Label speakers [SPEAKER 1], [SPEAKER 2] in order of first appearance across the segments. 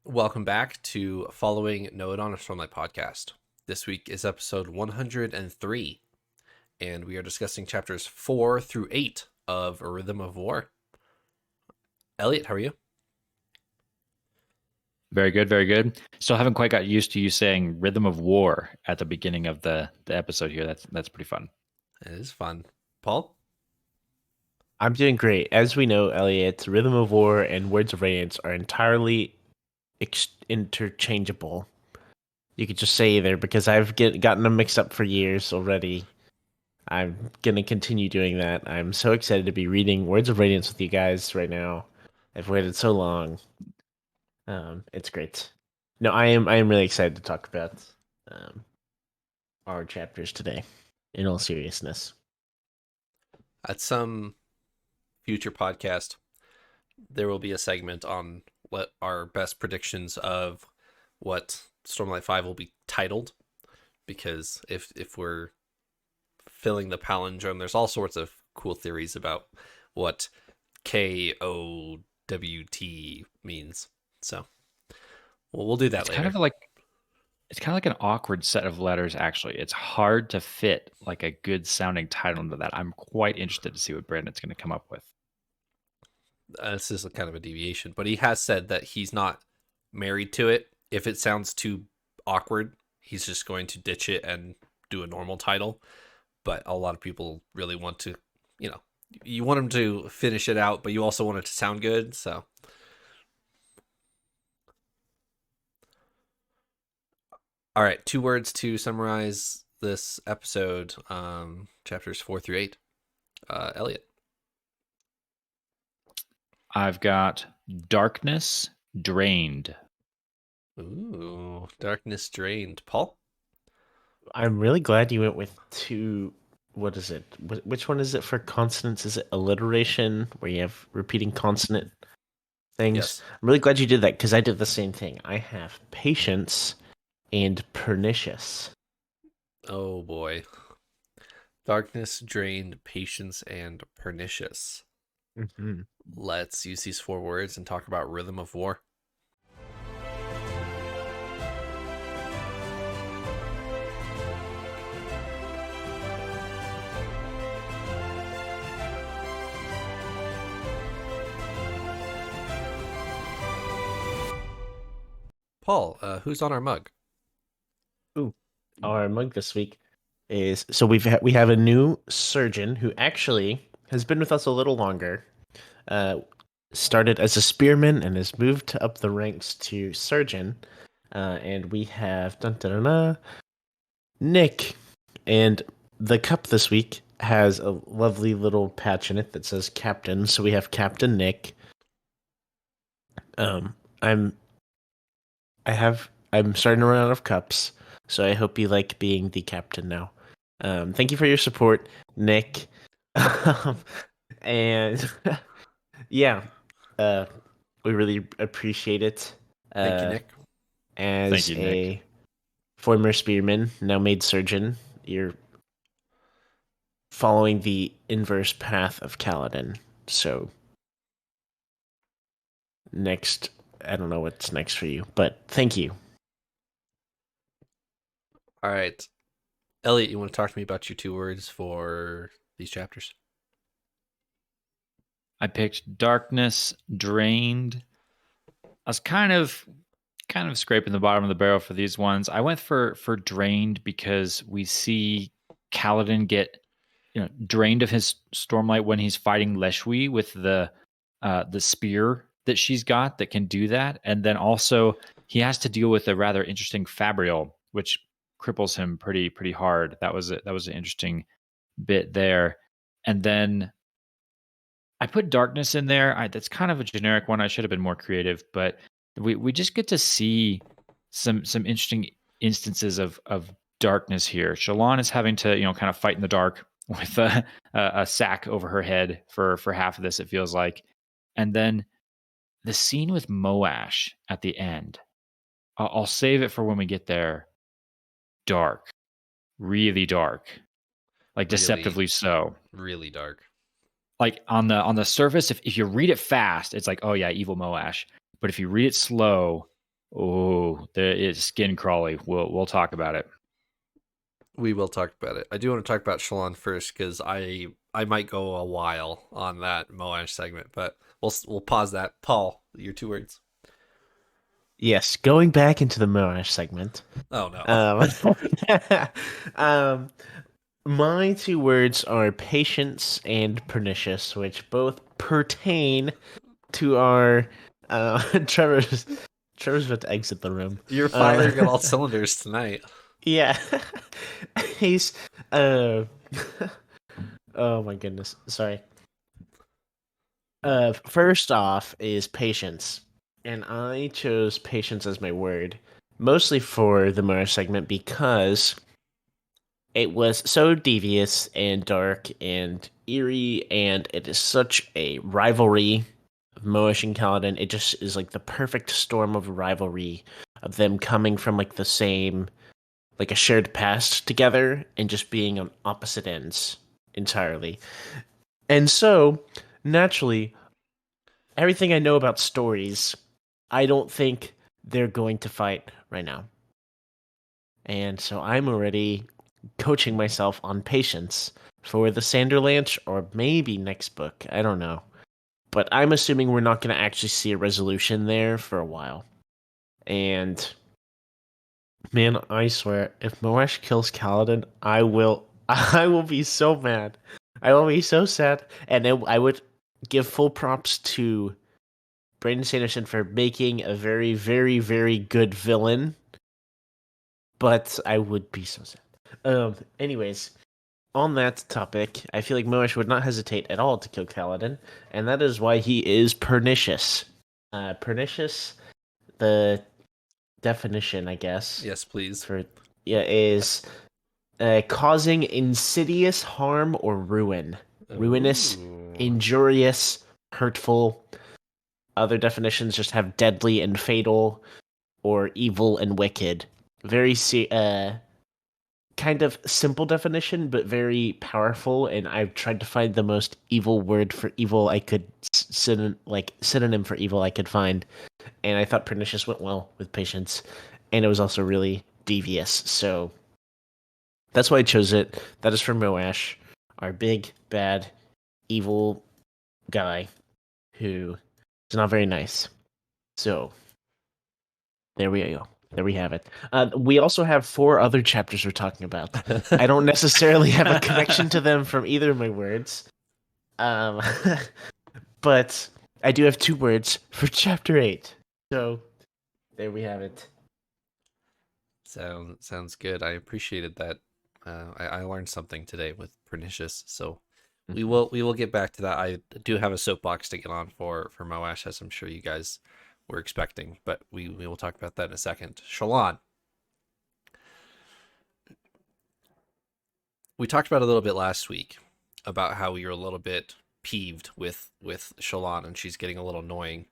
[SPEAKER 1] Welcome back to Following Note on a Stormlight podcast. This week is episode 103, and we are discussing chapters 4 through 8 of A Rhythm of War. Elliot, how are you?
[SPEAKER 2] Very good, very good. Still haven't quite got used to you saying "Rhythm of War" at the beginning of the episode here. That's pretty fun.
[SPEAKER 1] It is fun. Paul?
[SPEAKER 3] I'm doing great. As we know, Elliot, Rhythm of War and Words of Radiance are entirely interchangeable. You could just say either because I've gotten them mixed up for years already. I'm going to continue doing that. I'm so excited to be reading Words of Radiance with you guys right now. I've waited so long. It's great. No, I am really excited to talk about our chapters today, in all seriousness.
[SPEAKER 1] At some future podcast, there will be a segment on what our best predictions of what Stormlight 5 will be titled, because if we're filling the palindrome, there's all sorts of cool theories about what KOWT means. So we'll do that
[SPEAKER 2] It's
[SPEAKER 1] later.
[SPEAKER 2] it's kind of like an awkward set of letters. Actually, it's hard to fit like a good sounding title into that. I'm quite interested to see what Brandon's going to come up with.
[SPEAKER 1] This is kind of a deviation, but he has said that he's not married to it. If it sounds too awkward, he's just going to ditch it and do a normal title. But a lot of people really want to, you want him to finish it out, but you also want it to sound good. So, all right, 2 words to summarize this episode, chapters 4 through 8. Elliot.
[SPEAKER 2] I've got darkness drained.
[SPEAKER 1] Ooh, darkness drained. Paul?
[SPEAKER 3] I'm really glad you went with two. What is it? Which one is it for consonants? Is it alliteration, where you have repeating consonant things?
[SPEAKER 1] Yes.
[SPEAKER 3] I'm really glad you did that because I did the same thing. I have patience and pernicious.
[SPEAKER 1] Oh boy. Darkness drained, patience, and pernicious.
[SPEAKER 3] Mm-hmm.
[SPEAKER 1] Let's use these 4 words and talk about Rhythm of War. Paul, who's on our mug?
[SPEAKER 3] Ooh, our mug this week is we have a new surgeon who actually has been with us a little longer. Started as a spearman and has moved up the ranks to surgeon. And we have Nick, and the cup this week has a lovely little patch in it that says Captain. So we have Captain Nick. I'm starting to run out of cups, so I hope you like being the captain now. Thank you for your support, Nick. And yeah, we really appreciate it.
[SPEAKER 1] Thank you, Nick.
[SPEAKER 3] As
[SPEAKER 2] Thank you, Nick.
[SPEAKER 3] a former spearman, now made surgeon, you're following the inverse path of Kaladin. So next, I don't know what's next for you, but thank you.
[SPEAKER 1] All right. Elliot, you want to talk to me about your 2 words for these chapters?
[SPEAKER 2] I picked darkness drained. I was kind of scraping the bottom of the barrel for these ones. I went for drained because we see Kaladin get drained of his Stormlight when he's fighting Leshwi with the spear that she's got that can do that, and then also he has to deal with a rather interesting Fabrial, which cripples him pretty hard. That was an interesting bit there, and then I put darkness in there. That's kind of a generic one. I should have been more creative, but we just get to see some interesting instances of darkness here. Shallan is having to kind of fight in the dark with a sack over her head for half of this, it feels like, and then the scene with Moash at the end. I'll save it for when we get there. Dark, really dark, like deceptively so.
[SPEAKER 1] Really dark.
[SPEAKER 2] Like on the surface, if you read it fast, it's like, oh yeah, evil Moash. But if you read it slow, Oh, it's skin crawly. We'll talk about it.
[SPEAKER 1] We will talk about it. I do want to talk about Shallan first because I might go a while on that Moash segment, but we'll pause that. Paul, your 2 words.
[SPEAKER 3] Yes, going back into the Moash segment.
[SPEAKER 1] Oh no.
[SPEAKER 3] Um, my 2 words are patience and pernicious, which both pertain to our Trevor's about to exit the room.
[SPEAKER 1] You're firing on all cylinders tonight.
[SPEAKER 3] Yeah. He's oh my goodness. Sorry. First off is patience. And I chose patience as my word, mostly for the Moash segment because it was so devious and dark and eerie, and it is such a rivalry of Moash and Kaladin. It just is like the perfect storm of rivalry of them coming from like the same, like a shared past together and just being on opposite ends entirely. And so, naturally, everything I know about stories, I don't think they're going to fight right now. And so I'm already coaching myself on patience for the Sanderlanche or maybe next book. I don't know. But I'm assuming we're not going to actually see a resolution there for a while. And man, I swear, if Moash kills Kaladin, I will be so mad. I will be so sad. And then I would give full props to Brandon Sanderson for making a very, very, very good villain. But I would be so sad. Anyways, on that topic, I feel like Moash would not hesitate at all to kill Kaladin, and that is why he is pernicious. Pernicious, the definition, I guess.
[SPEAKER 1] Yes, please.
[SPEAKER 3] Is causing insidious harm or ruin. Ruinous, injurious, hurtful. Other definitions just have deadly and fatal, or evil and wicked. Very kind of simple definition, but very powerful. And I've tried to find the most evil word for evil I could synonym for evil I could find. And I thought pernicious went well with patience, and it was also really devious. So that's why I chose it. That is for Moash, our big bad evil guy who is not very nice. So there we go. There we have it. We also have 4 other chapters we're talking about. I don't necessarily have a connection to them from either of my words. But I do have 2 words for chapter 8. So there we have it.
[SPEAKER 1] Sounds good. I appreciated that. I learned something today with pernicious. So we will get back to that. I do have a soapbox to get on for Moash, as I'm sure you guys were expecting, but we will talk about that in a second. Shallan, we talked about a little bit last week about how you're a little bit peeved with Shallan and she's getting a little annoying.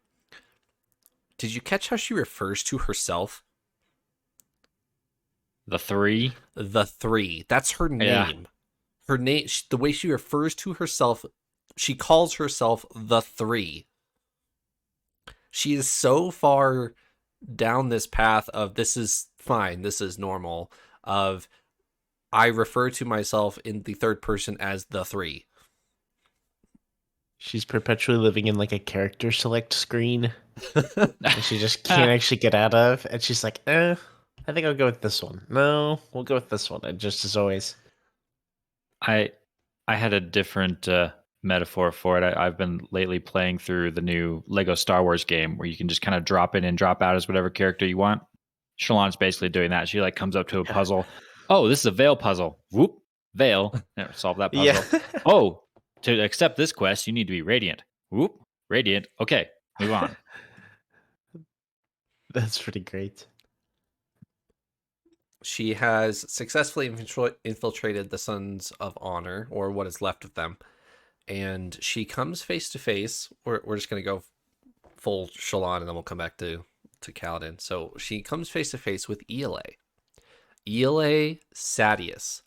[SPEAKER 1] Did you catch how she refers to herself?
[SPEAKER 2] The 3?
[SPEAKER 1] The 3. That's her name.
[SPEAKER 2] Yeah.
[SPEAKER 1] Her name, the way she refers to herself, she calls herself the 3. She is so far down this path of this is fine, this is normal, of I refer to myself in the third person as the 3.
[SPEAKER 3] She's perpetually living in like a character select screen that she just can't actually get out of. And she's like, I think I'll go with this one. No, we'll go with this one. And just as always.
[SPEAKER 2] I had a different metaphor for it. I've been lately playing through the new Lego Star Wars game where you can just kind of drop in and drop out as whatever character you want. Shallan's basically doing that. She like comes up to a puzzle. Oh, this is a Veil puzzle. Whoop, Veil. Solve that puzzle.
[SPEAKER 3] Yeah.
[SPEAKER 2] Oh, to accept this quest, you need to be Radiant. Whoop, Radiant. Okay, move on.
[SPEAKER 3] That's pretty great.
[SPEAKER 1] She has successfully infiltrated the Sons of Honor, or what is left of them, and she comes face to face. We're just going to go full Shallan, and then we'll come back to Kaladin. So she comes face to face with Ela Sadius.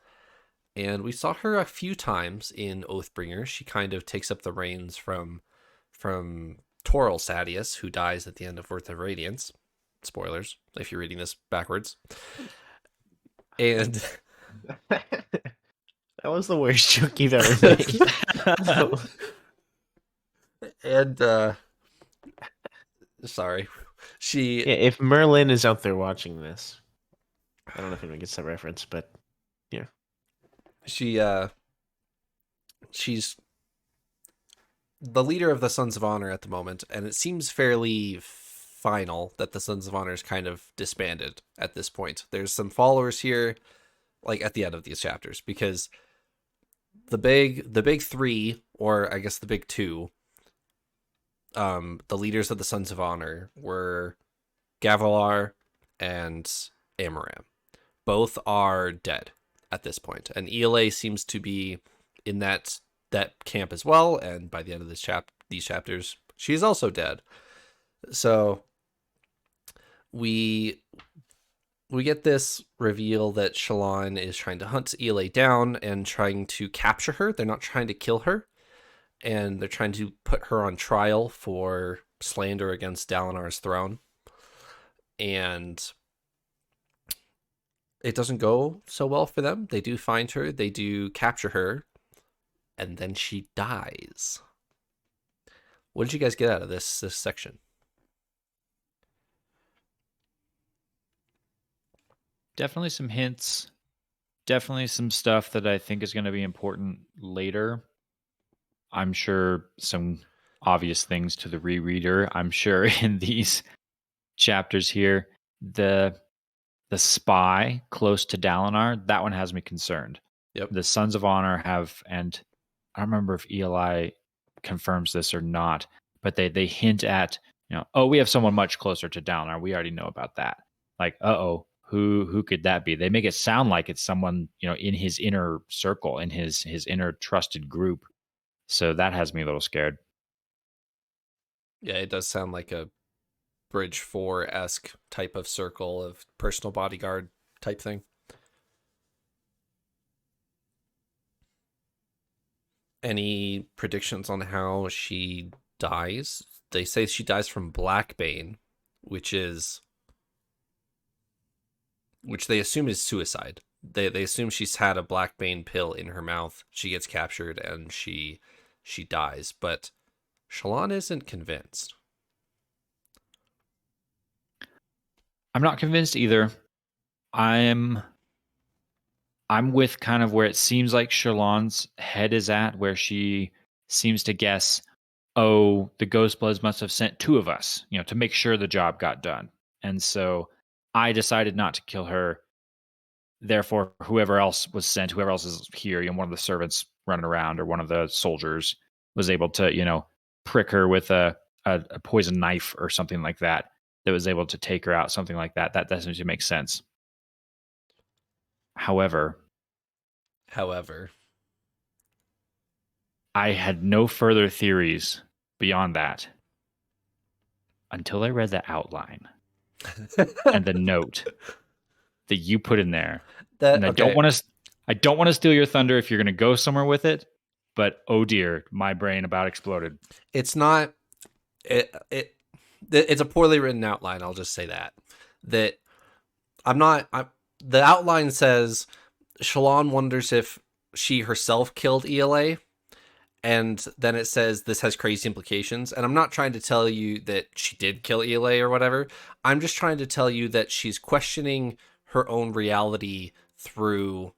[SPEAKER 1] And we saw her a few times in Oathbringer. She kind of takes up the reins from Toril Sadius, who dies at the end of Worth of Radiance. Spoilers if you're reading this backwards. And
[SPEAKER 3] That was the worst joke you've ever made.
[SPEAKER 1] and sorry, she
[SPEAKER 3] Yeah, if Merlin is out there watching this, I don't know if anyone gets that reference, but yeah,
[SPEAKER 1] she's the leader of the Sons of Honor at the moment, and it seems fairly final that the Sons of Honor is kind of disbanded at this point. There's some followers here, like at the end of these chapters, because the big three, or I guess the big two, the leaders of the Sons of Honor were Gavilar and Amaram. Both are dead at this point, and Ela seems to be in that camp as well. And by the end of these chapters, she's also dead. So we get this reveal that Shallan is trying to hunt Ela down and trying to capture her. They're not trying to kill her, and they're trying to put her on trial for slander against Dalinar's throne. And it doesn't go so well for them. They do find her, they do capture her, and then she dies. What did you guys get out of this section?
[SPEAKER 2] Definitely some hints. Definitely some stuff that I think is going to be important later. I'm sure some obvious things to the rereader. I'm sure in these chapters here, the spy close to Dalinar, that one has me concerned.
[SPEAKER 1] Yep.
[SPEAKER 2] The Sons of Honor have, and I don't remember if Eli confirms this or not, but they hint at, oh, we have someone much closer to Dalinar. We already know about that. Like, who could that be? They make it sound like it's someone, in his inner circle, in his inner trusted group. So that has me a little scared.
[SPEAKER 1] Yeah, it does sound like a Bridge 4-esque type of circle of personal bodyguard type thing. Any predictions on how she dies? They say she dies from Blackbane, which they assume is suicide. They assume she's had a Blackbane pill in her mouth. She gets captured and she dies. But Shallan isn't convinced.
[SPEAKER 2] I'm not convinced either. I'm with kind of where it seems like Shallan's head is at, where she seems to guess, oh, the Ghostbloods must have sent two of us, to make sure the job got done. And so I decided not to kill her. Therefore, whoever else was sent, whoever else is here, one of the servants running around or one of the soldiers was able to, prick her with a poison knife or something like that was able to take her out, something like that. That doesn't make sense. However, I had no further theories beyond that until I read the outline and the note that you put in there. And I don't want to steal your thunder if you're going to go somewhere with it, but oh dear, my brain about exploded.
[SPEAKER 1] It's not it's a poorly written outline, I'll just say that. The outline says Shallan wonders if she herself killed Ela, and then it says this has crazy implications. And I'm not trying to tell you that she did kill Ela or whatever. I'm just trying to tell you that she's questioning her own reality through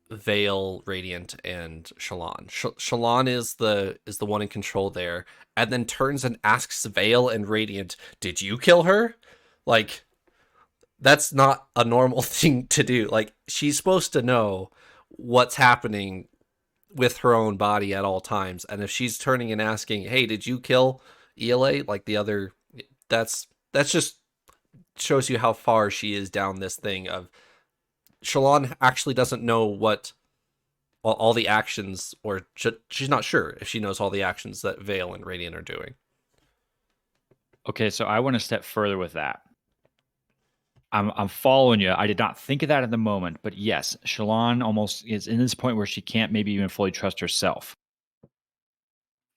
[SPEAKER 1] Vale, Radiant, and Shallan. Shallan is the one in control there, and then turns and asks Vale and Radiant, "Did you kill her?" Like, that's not a normal thing to do. Like, she's supposed to know what's happening with her own body at all times, and if she's turning and asking, "Hey, did you kill Ela?" like the other, that's just shows you how far she is down this thing of Shallan actually doesn't know what all the actions, or she's not sure if she knows all the actions that Vale and Radiant are doing.
[SPEAKER 2] Okay, so I want to step further with that. I'm following you. I did not think of that at the moment, but yes, Shallan almost is in this point where she can't maybe even fully trust herself.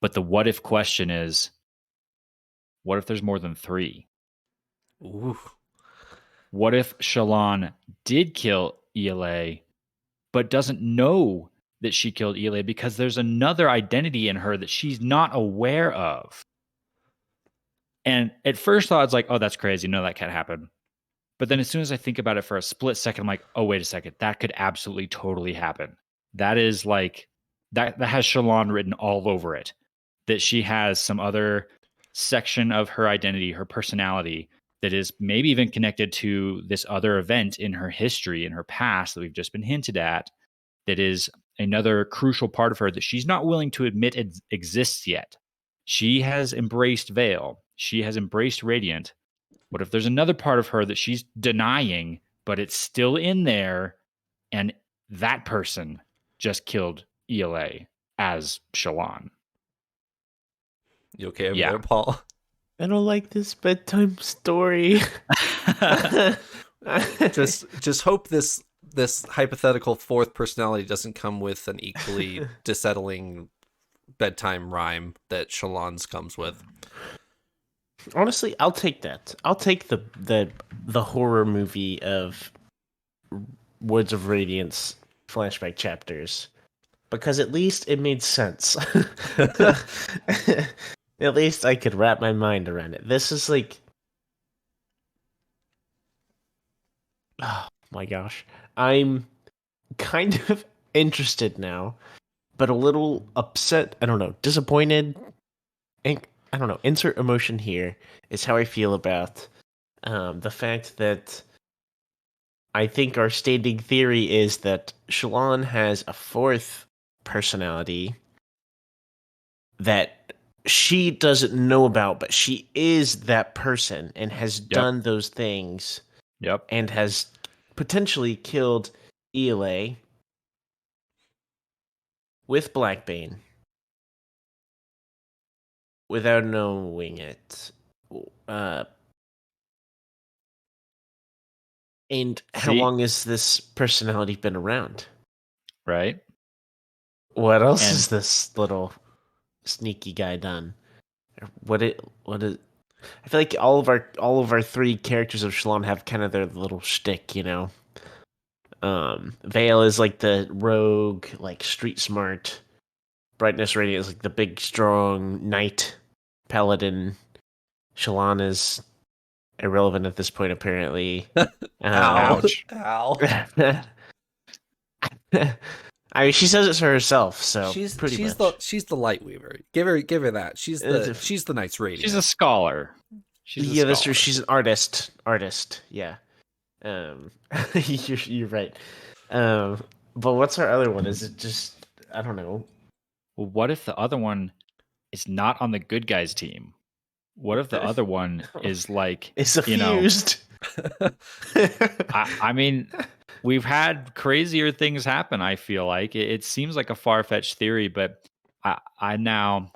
[SPEAKER 2] But the what if question is, what if there's more than three?
[SPEAKER 1] Ooh.
[SPEAKER 2] What if Shallan did kill ELA, but doesn't know that she killed ELA because there's another identity in her that she's not aware of? And at first thought, it's like, oh, that's crazy. No, that can't happen. But then as soon as I think about it for a split second, I'm like, oh, wait a second. That could absolutely totally happen. That is like, that has Shallan written all over it. That she has some other section of her identity, her personality, that is maybe even connected to this other event in her history, in her past that we've just been hinted at, that is another crucial part of her that she's not willing to admit exists yet. She has embraced Veil. She has embraced Radiant. What if there's another part of her that she's denying, but it's still in there, and that person just killed ELA as Shallan?
[SPEAKER 1] You okay over
[SPEAKER 2] Yeah.
[SPEAKER 1] there, Paul?
[SPEAKER 3] I don't like this bedtime story.
[SPEAKER 1] Just hope this hypothetical fourth personality doesn't come with an equally dissettling bedtime rhyme that Shallan's comes with.
[SPEAKER 3] Honestly, I'll take that. I'll take the horror movie of Words of Radiance flashback chapters, because at least it made sense. At least I could wrap my mind around it. This is like, oh my gosh, I'm kind of interested now, but a little upset. I don't know, disappointed. I don't know. Insert emotion here is how I feel about the fact that I think our standing theory is that Shallan has a fourth personality that she doesn't know about, but she is that person and has done those things.
[SPEAKER 2] Yep.
[SPEAKER 3] And has potentially killed ELA with Blackbane without knowing it. And how long has this personality been around?
[SPEAKER 2] Right.
[SPEAKER 3] What else has this little sneaky guy done? What is? I feel like all of our three characters of Shallan have kind of their little shtick, you know. Veil is like the rogue, like street smart. Brightness Radiant is like the big, strong knight paladin. Shallan is irrelevant at this point, apparently.
[SPEAKER 2] Ouch.
[SPEAKER 1] Ow.
[SPEAKER 3] I mean, she says it to herself, so
[SPEAKER 1] she's
[SPEAKER 3] pretty much.
[SPEAKER 1] the light weaver. Give her that. She's the Knights Radiant.
[SPEAKER 2] She's a scholar.
[SPEAKER 3] That's true. She's an artist. Yeah. You're right. But what's our other one? Is it just, I don't know.
[SPEAKER 2] Well, what if the other one is not on the good guys team? What if the other one is like,
[SPEAKER 3] it's suffused?
[SPEAKER 2] I mean, we've had crazier things happen. I feel like it seems like a far-fetched theory, but I'm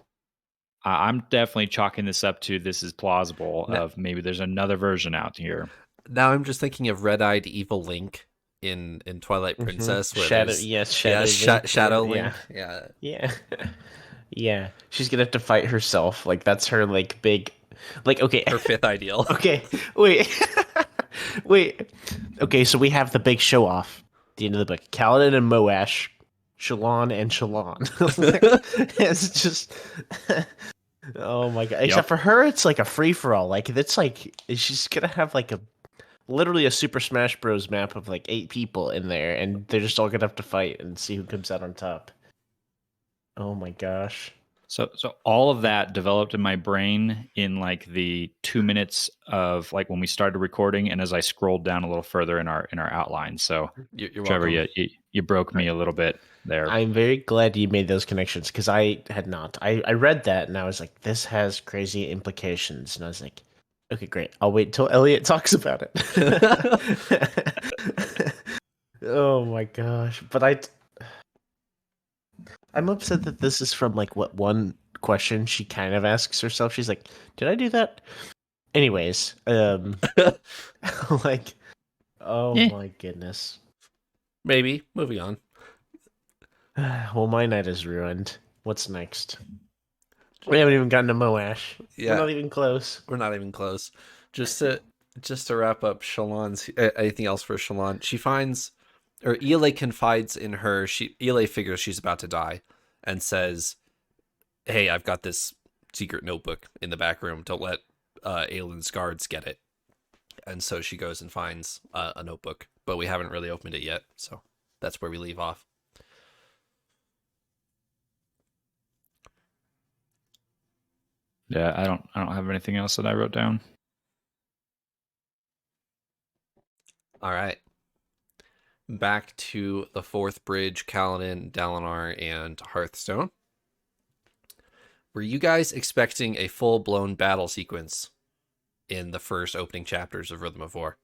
[SPEAKER 2] definitely chalking this up to this is plausible. Of maybe there's another version out here.
[SPEAKER 1] Now I'm just thinking of red-eyed evil Link in Twilight Princess.
[SPEAKER 3] Where
[SPEAKER 1] Shadow Link.
[SPEAKER 3] Yeah. She's gonna have to fight herself. Like that's her like big, like okay.
[SPEAKER 1] Her fifth ideal.
[SPEAKER 3] Okay, wait. Okay, so we have the big show off at the end of the book. Kaladin and Moash, Shallan and Shallan. It's just, oh my god. Except for her, it's like a free for all. Like it's like she's gonna have like literally a Super Smash Bros. Map of like 8 people in there, and they're just all gonna have to fight and see who comes out on top. Oh my gosh.
[SPEAKER 2] So all of that developed in my brain in like the 2 minutes of like when we started recording, and as I scrolled down a little further in our outline. So
[SPEAKER 1] you're
[SPEAKER 2] Trevor,
[SPEAKER 1] welcome.
[SPEAKER 2] you broke me a little bit there.
[SPEAKER 3] I'm very glad you made those connections because I had not. I read that and I was like, this has crazy implications, and I was like, okay, great. I'll wait until Elliot talks about it. Oh my gosh! But I'm upset that this is from like what one question she kind of asks herself. She's like, "Did I do that?" Anyways, like, oh my goodness.
[SPEAKER 1] Maybe moving on.
[SPEAKER 3] Well, my night is ruined. What's next? We haven't even gotten to Moash.
[SPEAKER 1] Yeah.
[SPEAKER 3] We're not even close.
[SPEAKER 1] We're not even close. Just to just to wrap up Shallan's, anything else for Shallan? She finds, or Ele confides in her. Ele figures she's about to die, and says, "Hey, I've got this secret notebook in the back room. Don't let Aelin's guards get it." And so she goes and finds a notebook, but we haven't really opened it yet, so that's where we leave off.
[SPEAKER 2] Yeah, I don't have anything else that I wrote down.
[SPEAKER 1] All right. Back to the fourth bridge, Kaladin, Dalinar, and Hearthstone. Were you guys expecting a full-blown battle sequence in the first opening chapters of Rhythm of War?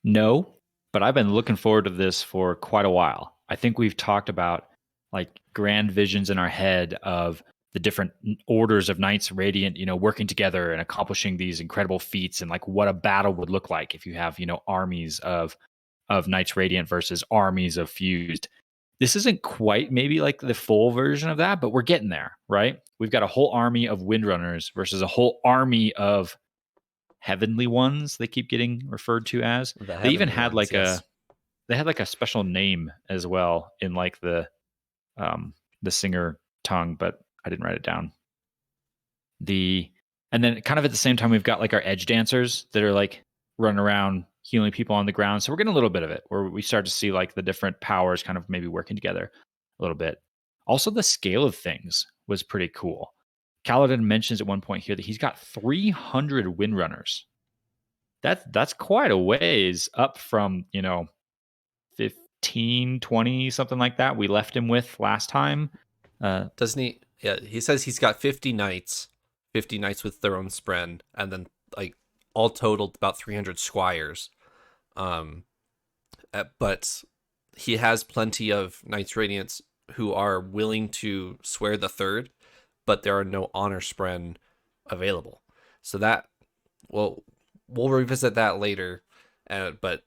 [SPEAKER 2] No, but I've been looking forward to this for quite a while. I think we've talked about like grand visions in our head of the different orders of Knights Radiant, working together and accomplishing these incredible feats, and like what a battle would look like if you have, armies of Knights Radiant versus armies of Fused. This isn't quite maybe like the full version of that, but we're getting there, right? We've got a whole army of Windrunners versus a whole army of Heavenly Ones, they keep getting referred to as. They even had like they had like a special name as well in like the singer tongue, but I didn't write it down. And then kind of at the same time, we've got like our edge dancers that are like running around healing people on the ground. So we're getting a little bit of it where we start to see like the different powers kind of maybe working together a little bit. Also, the scale of things was pretty cool. Kaladin mentions at one point here that he's got 300 Windrunners. That's quite a ways up from 15, 20, something like that we left him with last time.
[SPEAKER 1] Doesn't he? Yeah, he says he's got 50 knights with their own spren, and then like all totaled about 300 squires. But he has plenty of Knights Radiants who are willing to swear the third, but there are no honor spren available. So that, well, we'll revisit that later. But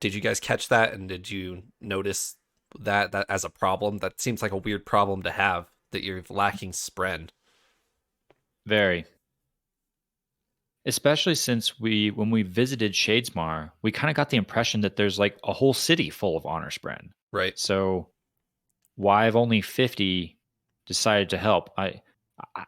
[SPEAKER 1] did you guys catch that? And did you notice that as a problem? That seems like a weird problem to have, that you're lacking spren.
[SPEAKER 2] Very. Especially since when we visited Shadesmar, we kind of got the impression that there's like a whole city full of honor spren.
[SPEAKER 1] Right.
[SPEAKER 2] So why have only 50 decided to help?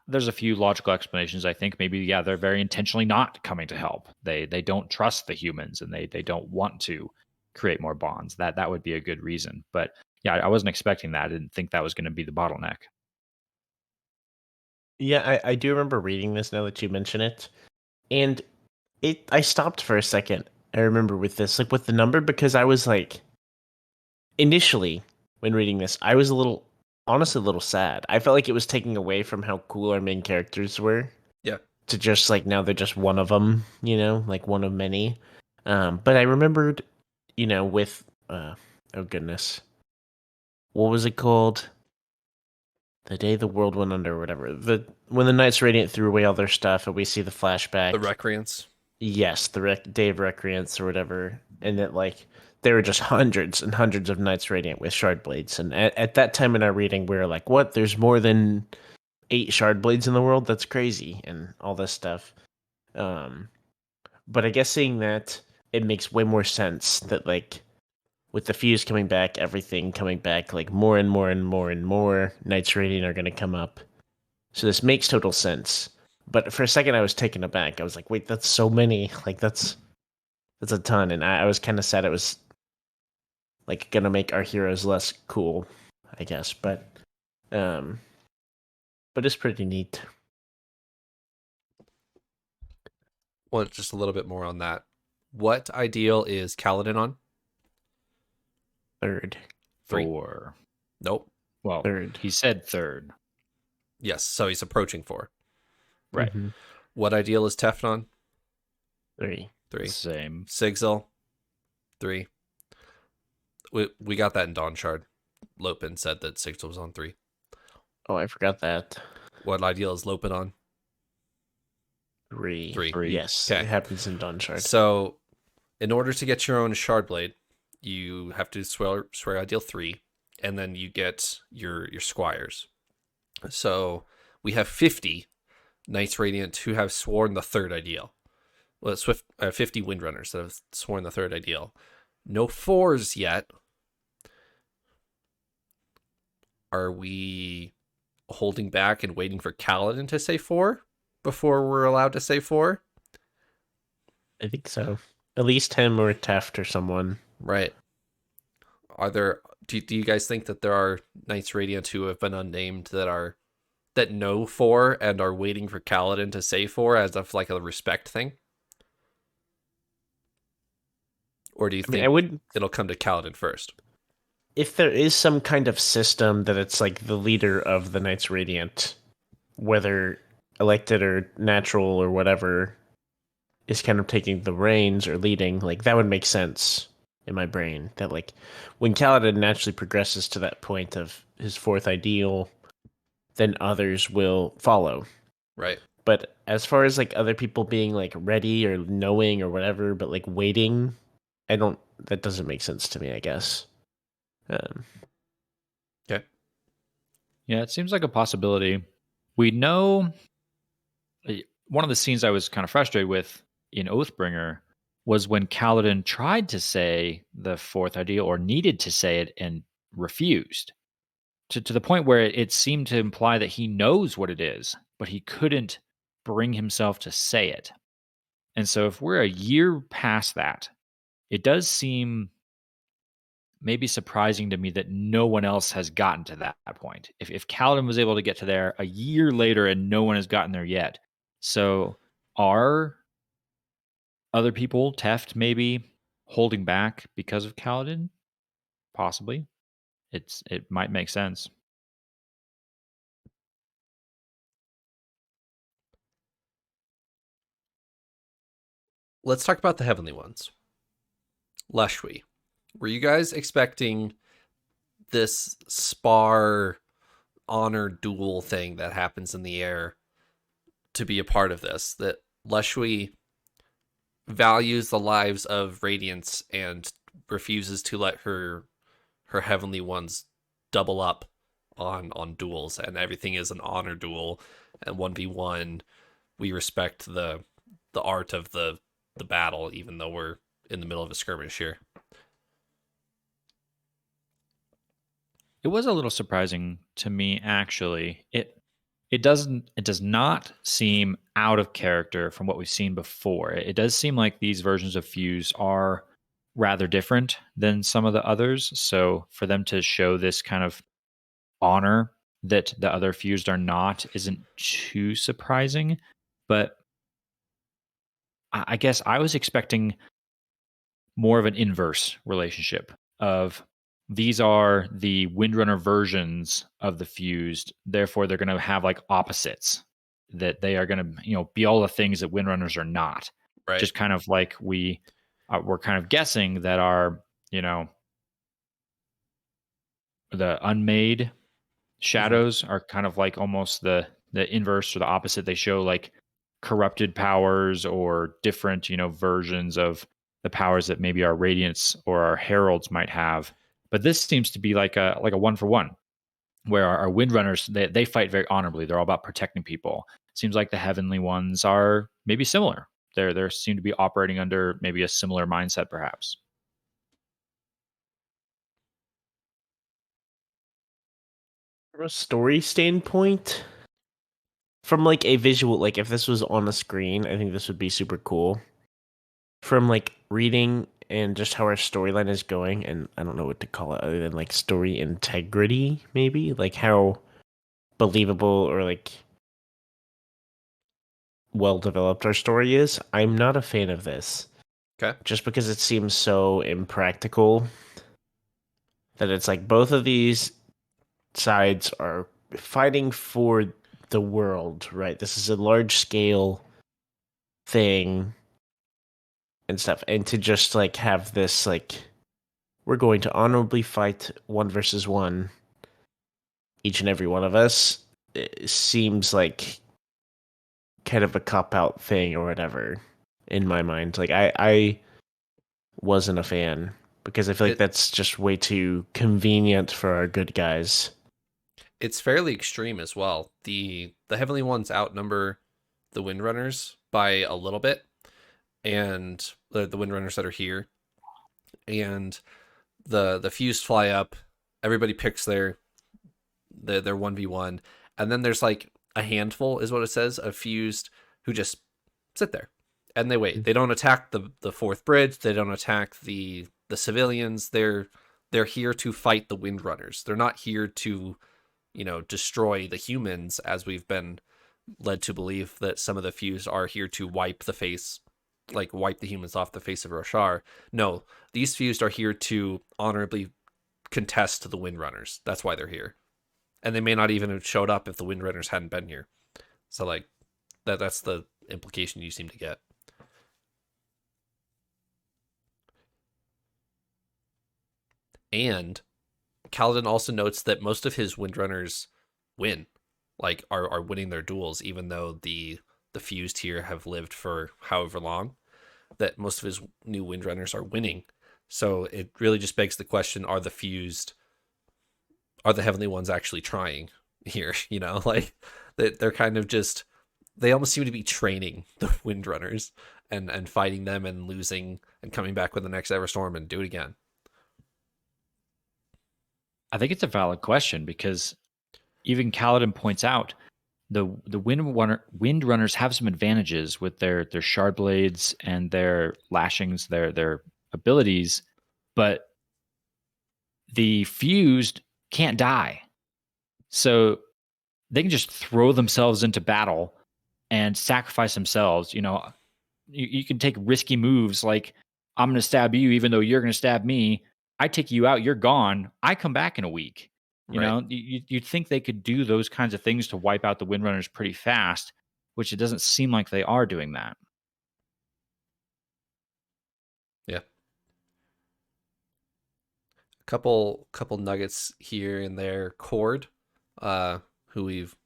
[SPEAKER 2] There's a few logical explanations. I think maybe, they're very intentionally not coming to help. They don't trust the humans, and they don't want to create more bonds. That would be a good reason. But yeah, I wasn't expecting that. I didn't think that was going to be the bottleneck.
[SPEAKER 3] Yeah, I do remember reading this now that you mention it. And I stopped for a second. I remember with this, like with the number, because I was like, initially when reading this, I was honestly a little sad. I felt like it was taking away from how cool our main characters were.
[SPEAKER 1] Yeah.
[SPEAKER 3] To just like, now they're just one of them, like one of many. But I remembered, with, oh goodness, what was it called? The Day the World Went Under, or whatever. When the Knights Radiant threw away all their stuff, and we see the flashback.
[SPEAKER 1] The Recreants.
[SPEAKER 3] Yes, the Day of Recreants, or whatever. And that, like, there were just hundreds and hundreds of Knights Radiant with shard blades. And at that time in our reading, we were like, what? There's more than 8 shard blades in the world? That's crazy. And all this stuff. But I guess seeing that, it makes way more sense that, like, with the Fuse coming back, everything coming back, like more and more and more and more Knights Radiant are going to come up. So this makes total sense. But for a second, I was taken aback. I was like, wait, that's so many. Like, that's a ton. And I was kind of sad it was, like, going to make our heroes less cool, I guess. But it's pretty neat.
[SPEAKER 1] Well, just a little bit more on that. What ideal is Kaladin on?
[SPEAKER 3] Third.
[SPEAKER 1] 3.
[SPEAKER 2] 4.
[SPEAKER 1] Nope.
[SPEAKER 2] Well,
[SPEAKER 3] Third.
[SPEAKER 2] He said third.
[SPEAKER 1] Yes, so he's approaching 4.
[SPEAKER 2] Right.
[SPEAKER 3] Mm-hmm.
[SPEAKER 1] What ideal is Tefnon?
[SPEAKER 3] 3.
[SPEAKER 2] Same.
[SPEAKER 1] Sigzil? 3. We got that in Dawn Shard. Lopin said that Sigzil was on 3.
[SPEAKER 3] Oh, I forgot that.
[SPEAKER 1] What ideal is Lopin on?
[SPEAKER 3] 3.
[SPEAKER 1] 3.
[SPEAKER 3] Yes,
[SPEAKER 1] Okay.
[SPEAKER 3] It happens in Dawn Shard.
[SPEAKER 1] So, in order to get your own Shard Blade, you have to swear ideal 3, and then you get your squires. So we have 50 Knights Radiant who have sworn the third ideal. Well, 50 Windrunners that have sworn the third ideal. No 4s yet. Are we holding back and waiting for Kaladin to say 4 before we're allowed to say 4?
[SPEAKER 3] I think so. At least him or Teft or someone.
[SPEAKER 1] Right. Are there? Do you guys think that there are Knights Radiant who have been unnamed that know 4 and are waiting for Kaladin to say 4 as of like a respect thing? Or do you think it'll come to Kaladin first?
[SPEAKER 3] If there is some kind of system that it's like the leader of the Knights Radiant, whether elected or natural or whatever, is kind of taking the reins or leading, like that would make sense in my brain. That like when Kaladin naturally progresses to that point of his fourth ideal, then others will follow.
[SPEAKER 1] Right.
[SPEAKER 3] But as far as like other people being like ready or knowing or whatever, but like waiting, that doesn't make sense to me, I guess.
[SPEAKER 1] Okay.
[SPEAKER 2] Yeah, it seems like a possibility. We know one of the scenes I was kind of frustrated with in Oathbringer was when Kaladin tried to say the fourth ideal or needed to say it and refused to the point where it seemed to imply that he knows what it is, but he couldn't bring himself to say it. And so if we're a year past that, it does seem maybe surprising to me that no one else has gotten to that point. If Kaladin was able to get to there a year later and no one has gotten there yet. So are other people, Teft maybe, holding back because of Kaladin? Possibly. It might make sense.
[SPEAKER 1] Let's talk about the Heavenly Ones. Leshwi. Were you guys expecting this spar honor duel thing that happens in the air to be a part of this? That Leshwi values the lives of Radiance and refuses to let her Heavenly Ones double up on duels, and everything is an honor duel and 1v1. We respect the art of the battle, even though we're in the middle of a skirmish here.
[SPEAKER 2] It was a little surprising to me, actually. It does not seem out of character from what we've seen before. It does seem like these versions of Fuse are rather different than some of the others. So for them to show this kind of honor that the other Fused are not isn't too surprising. But I guess I was expecting more of an inverse relationship of these are the Windrunner versions of the Fused. Therefore, they're going to have like opposites, that they are going to, be all the things that Windrunners are not.
[SPEAKER 1] Right.
[SPEAKER 2] Just kind of like we're kind of guessing that our, the unmade shadows are kind of like almost the inverse or the opposite. They show like corrupted powers or different, versions of the powers that maybe our Radiants or our Heralds might have. But this seems to be like a 1-for-1, where our Windrunners, they fight very honorably. They're all about protecting people. Seems like the Heavenly Ones are maybe similar. They seem to be operating under maybe a similar mindset, perhaps.
[SPEAKER 3] From a story standpoint, from like a visual, like if this was on a screen, I think this would be super cool. From like reading and just how our storyline is going, and I don't know what to call it other than like story integrity, maybe like how believable or like well developed our story is. I'm not a fan of this.
[SPEAKER 1] Okay.
[SPEAKER 3] Just because it seems so impractical that it's like both of these sides are fighting for the world, right? This is a large scale thing and stuff. And to just like have this like we're going to honorably fight 1 versus 1, each and every one of us, it seems like kind of a cop out thing or whatever in my mind. Like I wasn't a fan because I feel like that's just way too convenient for our good guys.
[SPEAKER 1] It's fairly extreme as well. The Heavenly Ones outnumber the Windrunners by a little bit, and the Windrunners that are here, and the fused fly up. Everybody picks their 1v1, and then there's like a handful, is what it says, of fused who just sit there and they wait. They don't attack the fourth bridge. They don't attack the civilians. They're here to fight the Windrunners. They're not here to, destroy the humans, as we've been led to believe that some of the fused are here to wipe the humans off the face of Roshar. No, these fused are here to honorably contest the Windrunners. That's why they're here. And they may not even have showed up if the Windrunners hadn't been here. So like that's the implication you seem to get. And Kaladin also notes that most of his Windrunners win, like are winning their duels, even though the fused here have lived for however long, that most of his new Windrunners are winning. So it really just begs the question, are the Heavenly Ones actually trying here? Like they're kind of just, they almost seem to be training the Windrunners and fighting them and losing and coming back with the next Everstorm and do it again.
[SPEAKER 2] I think it's a valid question, because even Kaladin points out the Windrunners have some advantages with their shard blades and their lashings, their abilities, but the fused can't die. So they can just throw themselves into battle and sacrifice themselves. You can take risky moves like, I'm going to stab you even though you're going to stab me. I take you out, you're gone. I come back in a week. You'd think they could do those kinds of things to wipe out the Windrunners pretty fast, which it doesn't seem like they are doing that.
[SPEAKER 1] Yeah. Couple nuggets here and there. Cord, who we've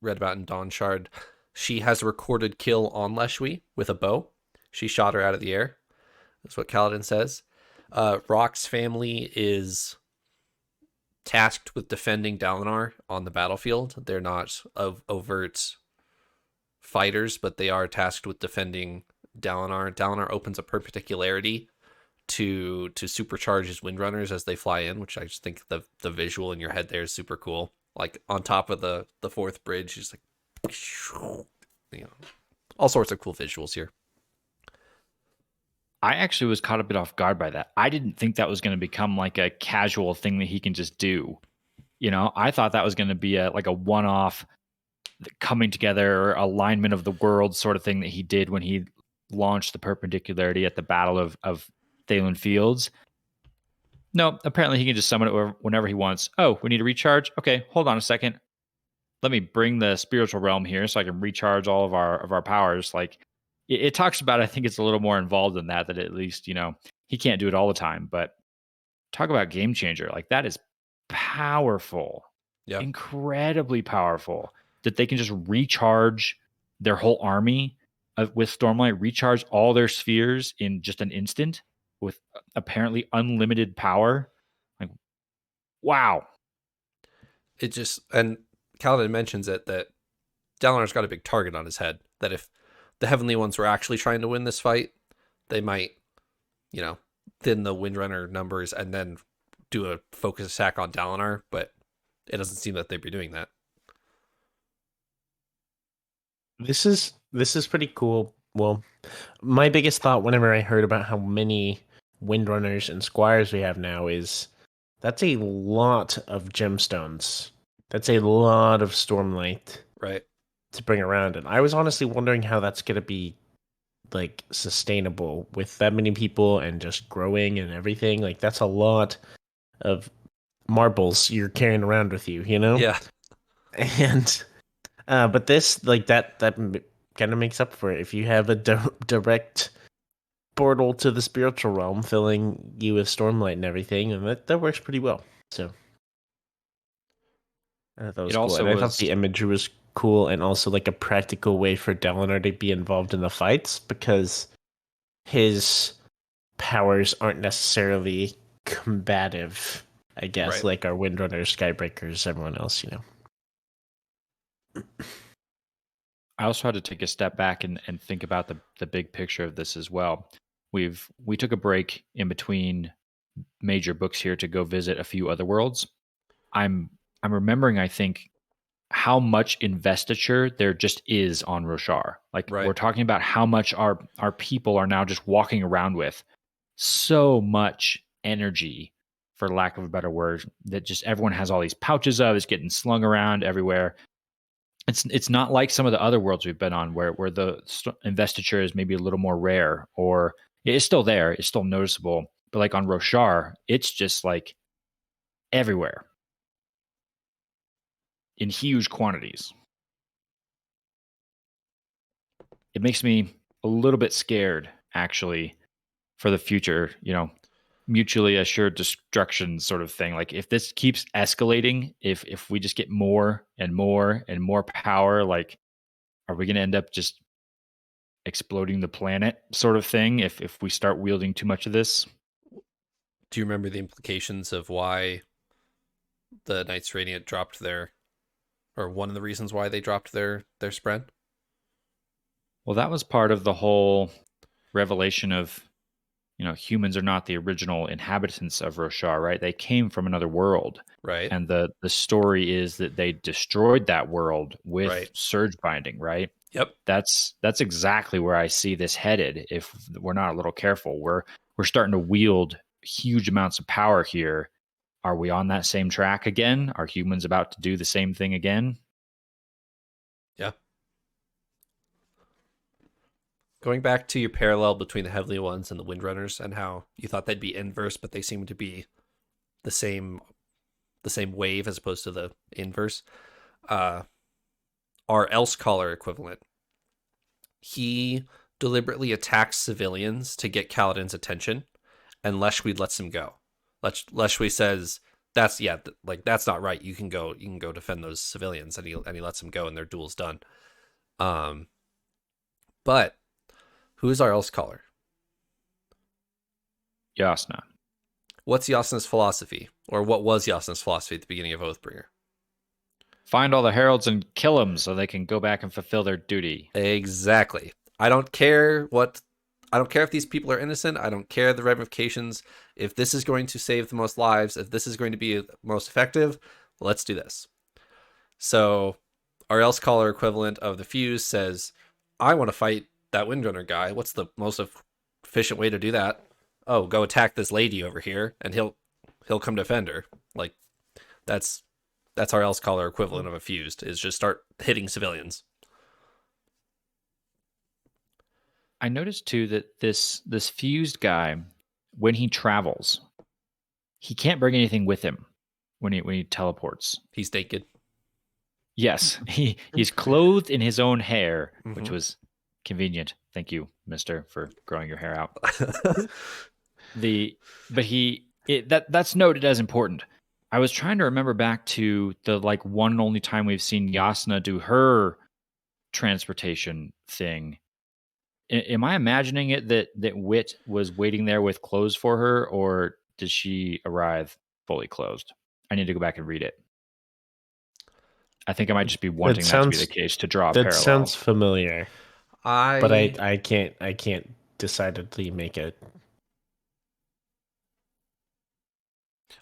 [SPEAKER 1] read about in Dawn Shard, she has a recorded kill on Leshwi with a bow. She shot her out of the air. That's what Kaladin says. Rock's family is tasked with defending Dalinar on the battlefield. They're not overt fighters, but they are tasked with defending Dalinar. Dalinar opens a perpendicularity to supercharge his Windrunners as they fly in, which I just think the visual in your head there is super cool. Like on top of the fourth bridge, just like, all sorts of cool visuals here.
[SPEAKER 2] I actually was caught a bit off guard by that. I didn't think that was going to become like a casual thing that he can just do. I thought that was going to be like a one-off coming together or alignment of the world sort of thing that he did when he launched the perpendicularity at the Battle of Thalen Fields. No, apparently he can just summon it whenever he wants. Oh, we need to recharge? Okay, hold on a second. Let me bring the spiritual realm here so I can recharge all of our powers. Like, it talks about, I think it's a little more involved than that at least, he can't do it all the time, but talk about game changer. Like, that is powerful.
[SPEAKER 1] Yeah.
[SPEAKER 2] Incredibly powerful that they can just recharge their whole army with Stormlight, recharge all their spheres in just an instant with apparently unlimited power. Like, wow.
[SPEAKER 1] It just, and Kaladin mentions it, that Dalinar's got a big target on his head, that if the Heavenly Ones were actually trying to win this fight, they might, thin the Windrunner numbers and then do a focus attack on Dalinar, but it doesn't seem that they'd be doing that.
[SPEAKER 3] This is pretty cool. Well, my biggest thought whenever I heard about how many Windrunners and Squires we have now is that's a lot of gemstones. That's a lot of Stormlight.
[SPEAKER 1] Right.
[SPEAKER 3] To bring around. And I was honestly wondering how that's going to be like sustainable with that many people and just growing and everything. Like, that's a lot of marbles you're carrying around with you,
[SPEAKER 1] Yeah.
[SPEAKER 3] And but this, like, that kind of makes up for it. If you have a direct portal to the spiritual realm filling you with Stormlight and everything, and that works pretty well. So that was cool. And I thought the imagery was cool, and also like a practical way for Dalinar to be involved in the fights, because his powers aren't necessarily combative, I guess,
[SPEAKER 1] right.
[SPEAKER 3] like our Windrunners, Skybreakers, everyone else,
[SPEAKER 2] I also had to take a step back and think about the big picture of this as well. We took a break in between major books here to go visit a few other worlds. I'm I'm remembering, I think, how much investiture there just is on Roshar. Like,
[SPEAKER 1] Right.
[SPEAKER 2] we're talking about how much our people are now just walking around with so much energy, for lack of a better word, that just everyone has all these pouches of. It's getting slung around everywhere. It's not like some of the other worlds we've been on where the investiture is maybe a little more rare, or it's still there, it's still noticeable. But like on Roshar, it's just like everywhere in huge quantities. It makes me a little bit scared, actually, for the future. Mutually assured destruction sort of thing. Like, if this keeps escalating, if we just get more and more and more power, like, are we going to end up just exploding the planet, sort of thing, if we start wielding too much of this?
[SPEAKER 1] Do you remember the implications of why the Knights Radiant dropped or one of the reasons why they dropped their spread?
[SPEAKER 2] Well, that was part of the whole revelation of, humans are not the original inhabitants of Roshar, right? They came from another world.
[SPEAKER 1] Right.
[SPEAKER 2] And the story is that they destroyed that world with
[SPEAKER 1] Right.
[SPEAKER 2] surge binding, right?
[SPEAKER 1] Yep.
[SPEAKER 2] That's exactly where I see this headed if we're not a little careful. We're starting to wield huge amounts of power here. Are we on that same track again? Are humans about to do the same thing again?
[SPEAKER 1] Yeah. Going back to your parallel between the Heavenly Ones and the Windrunners, and how you thought they'd be inverse, but they seem to be the same wave as opposed to the inverse. Our Elsecaller equivalent, he deliberately attacks civilians to get Kaladin's attention, and Leshwi lets him go. Leshwi says, "That's that's not right. You can go defend those civilians," and he lets him go, and their duel's done. But who is our Elsecaller?
[SPEAKER 2] Yasna.
[SPEAKER 1] What's Yasna's philosophy, or what was Yasna's philosophy at the beginning of Oathbringer?
[SPEAKER 2] Find all the heralds and kill them so they can go back and fulfill their duty.
[SPEAKER 1] Exactly. I don't care if these people are innocent. I don't care the ramifications. If this is going to save the most lives, if this is going to be most effective, let's do this. So our Elsecaller equivalent of the Fuse says, I want to fight that Windrunner guy. What's the most efficient way to do that? Oh, go attack this lady over here, and he'll come defend her. Like, that's our Elsecaller equivalent of a Fused, is just start hitting civilians.
[SPEAKER 2] I noticed too that this fused guy, when he travels, he can't bring anything with him when he teleports.
[SPEAKER 1] He's naked.
[SPEAKER 2] Yes, he's clothed in his own hair, which
[SPEAKER 1] Mm-hmm.
[SPEAKER 2] was convenient. Thank you, Mister, for growing your hair out. That's noted as important. I was trying to remember back to the one and only time we've seen Yasna do her transportation thing. Am I imagining it that Wit was waiting there with clothes for her, or did she arrive fully clothed? I need to go back and read it. I think I might just be wanting that to be the case to draw a
[SPEAKER 3] That
[SPEAKER 2] parallel.
[SPEAKER 3] sounds familiar, but I can't decidedly make it.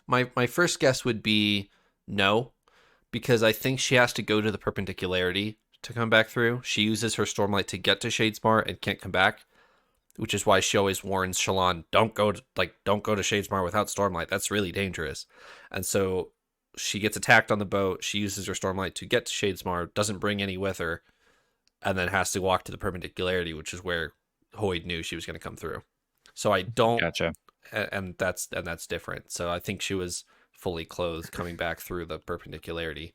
[SPEAKER 1] My first guess would be no, because I think she has to go to the perpendicularity to come back through. She uses her Stormlight to get to Shadesmar and can't come back, which is why she always warns Shallan, don't go to Shadesmar without Stormlight. That's really dangerous. And so she gets attacked on the boat. She uses her Stormlight to get to Shadesmar, doesn't bring any with her, and then has to walk to the perpendicularity, which is where Hoyd knew she was going to come through. So I don't.
[SPEAKER 2] Gotcha.
[SPEAKER 1] And that's different. So I think she was fully clothed coming back through the perpendicularity.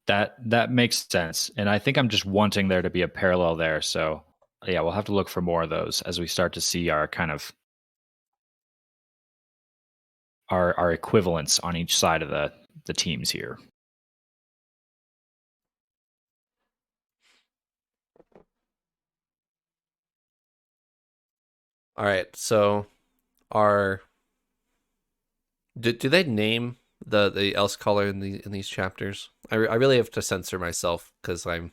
[SPEAKER 2] That makes sense, and I think I'm just wanting there to be a parallel there. So yeah, we'll have to look for more of those as we start to see our kind of our equivalents on each side of the teams here.
[SPEAKER 1] All right, so do they name the else color in these chapters. I really have to censor myself because I'm.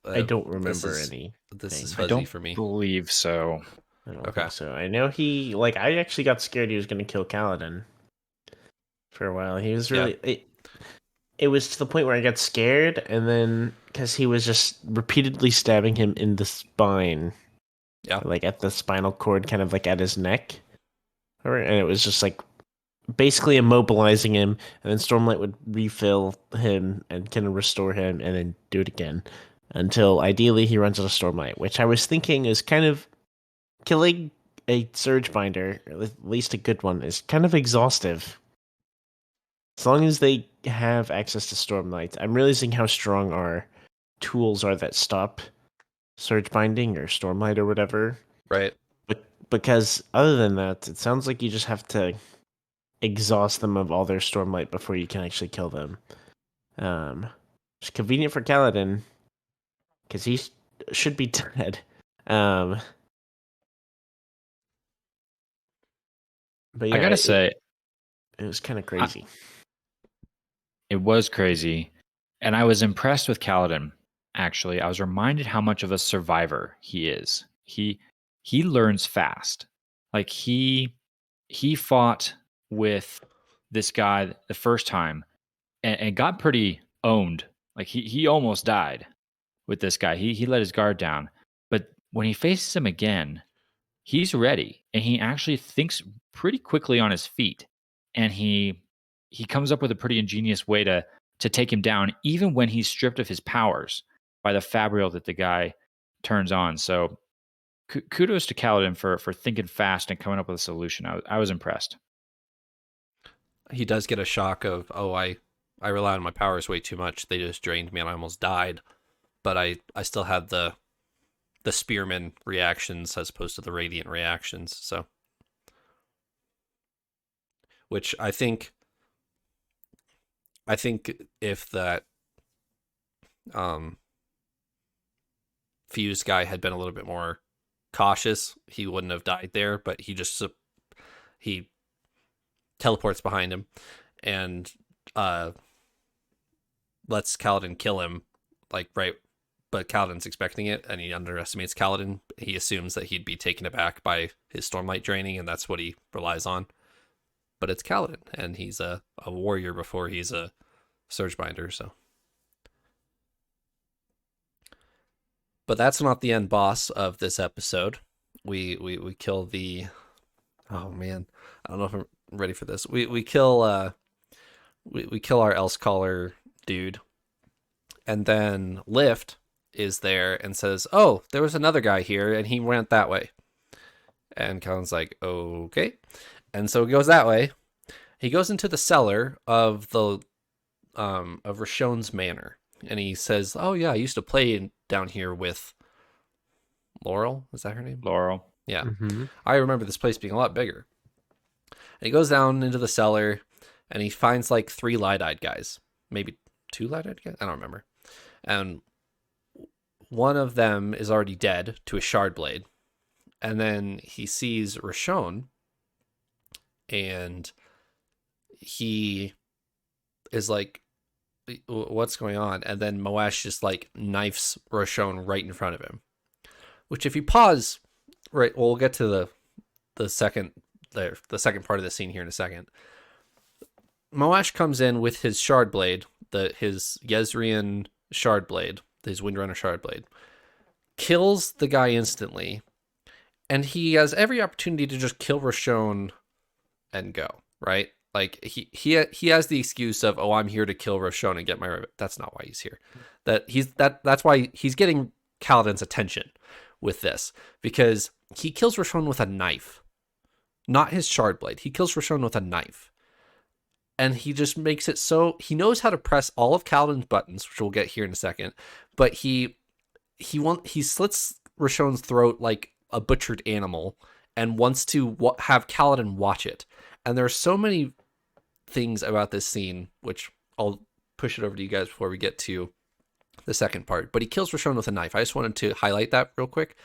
[SPEAKER 3] I don't
[SPEAKER 1] This
[SPEAKER 3] remember
[SPEAKER 1] is
[SPEAKER 3] any.
[SPEAKER 2] I
[SPEAKER 1] fuzzy
[SPEAKER 2] don't
[SPEAKER 1] for me.
[SPEAKER 2] believe so.
[SPEAKER 3] I don't
[SPEAKER 1] Okay.
[SPEAKER 3] think so. I know I actually got scared he was going to kill Kaladin for a while. He was really it was to the point where I got scared, and then because he was just repeatedly stabbing him in the spine,
[SPEAKER 1] Yeah.
[SPEAKER 3] like at the spinal cord, kind of like at his neck, and it was just like basically immobilizing him, and then Stormlight would refill him and kind of restore him, and then do it again until ideally he runs out of Stormlight, which I was thinking is kind of killing a Surge Binder, or at least a good one, is kind of exhaustive. As long as they have access to Stormlight, I'm realizing how strong our tools are that stop Surge Binding or Stormlight or whatever.
[SPEAKER 1] Right.
[SPEAKER 3] But because other than that, it sounds like you just have to exhaust them of all their Stormlight before you can actually kill them. It's convenient for Kaladin because he should be dead. But yeah,
[SPEAKER 2] I gotta say,
[SPEAKER 3] it was kind of crazy.
[SPEAKER 2] it was crazy, and I was impressed with Kaladin. Actually, I was reminded how much of a survivor he is. He learns fast. Like he fought with this guy the first time and got pretty owned. Like he almost died with this guy. He let his guard down. But when he faces him again, he's ready, and he actually thinks pretty quickly on his feet, and he comes up with a pretty ingenious way to take him down, even when he's stripped of his powers by the fabrial that the guy turns on. So kudos to Kaladin for thinking fast and coming up with a solution. I was impressed.
[SPEAKER 1] He does get a shock of, oh, I rely on my powers way too much. They just drained me and I almost died. But I still had the spearman reactions as opposed to the radiant reactions. So, which I think if that fuse guy had been a little bit more cautious, he wouldn't have died there. But he teleports behind him and lets Kaladin kill him, like right. But Kaladin's expecting it, and he underestimates Kaladin. He assumes that he'd be taken aback by his Stormlight draining, and that's what he relies on. But it's Kaladin, and he's a warrior before he's a Surge Binder, so. But that's not the end boss of this episode. We kill the... Oh, man. I don't know if I'm ready for this. We kill... We kill our Else Caller dude. And then Lift is there and says, oh, there was another guy here and he went that way. And Kaladin's like, okay. And so he goes that way. He goes into the cellar of the of Rashon's manor, and he says, oh yeah, I used to play down here with Laurel. Is that her name?
[SPEAKER 2] Laurel.
[SPEAKER 1] Yeah.
[SPEAKER 3] Mm-hmm.
[SPEAKER 1] I remember this place being a lot bigger. And he goes down into the cellar and he finds like 3 light-eyed guys. Maybe 2 light-eyed guys? I don't remember. And one of them is already dead to a shard blade. And then he sees Rashon, and he is like, what's going on? And then Moash just like knifes Rashon right in front of him. Which, if you pause, right, we'll get to the second part of the scene here in a second. Moash comes in with his shard blade, his Yezrian shard blade, his Windrunner shard blade, kills the guy instantly, and he has every opportunity to just kill Rashon and go, right? Like he has the excuse of, oh, I'm here to kill Rashon and get my revenge. That's not why he's here. That's why he's getting Kaladin's attention with this, because he kills Rashon with a knife, not his shard blade. He kills Rashon with a knife. And he just makes it so he knows how to press all of Kaladin's buttons, which we'll get here in a second. But he slits Rashon's throat like a butchered animal and wants to have Kaladin watch it. And there are so many things about this scene, which I'll push it over to you guys before we get to the second part. But he kills Rashon with a knife. I just wanted to highlight that real quick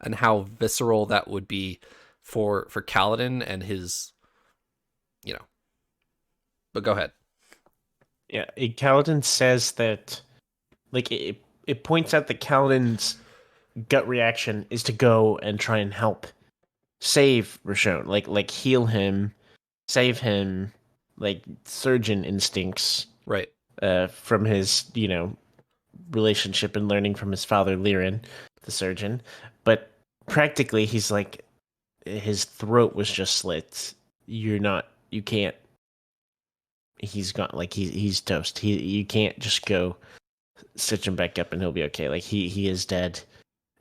[SPEAKER 1] and how visceral that would be for Kaladin and his, But go ahead.
[SPEAKER 3] Yeah, Kaladin says that, like, it points out that Kaladin's gut reaction is to go and try and help save Rashon, like heal him, save him, like surgeon instincts,
[SPEAKER 1] Right.
[SPEAKER 3] from his relationship and learning from his father Lirin, the surgeon. But practically, he's like, his throat was just slit. You can't. He's gone. Like he's toast. You can't just go stitch him back up and he'll be okay. Like he is dead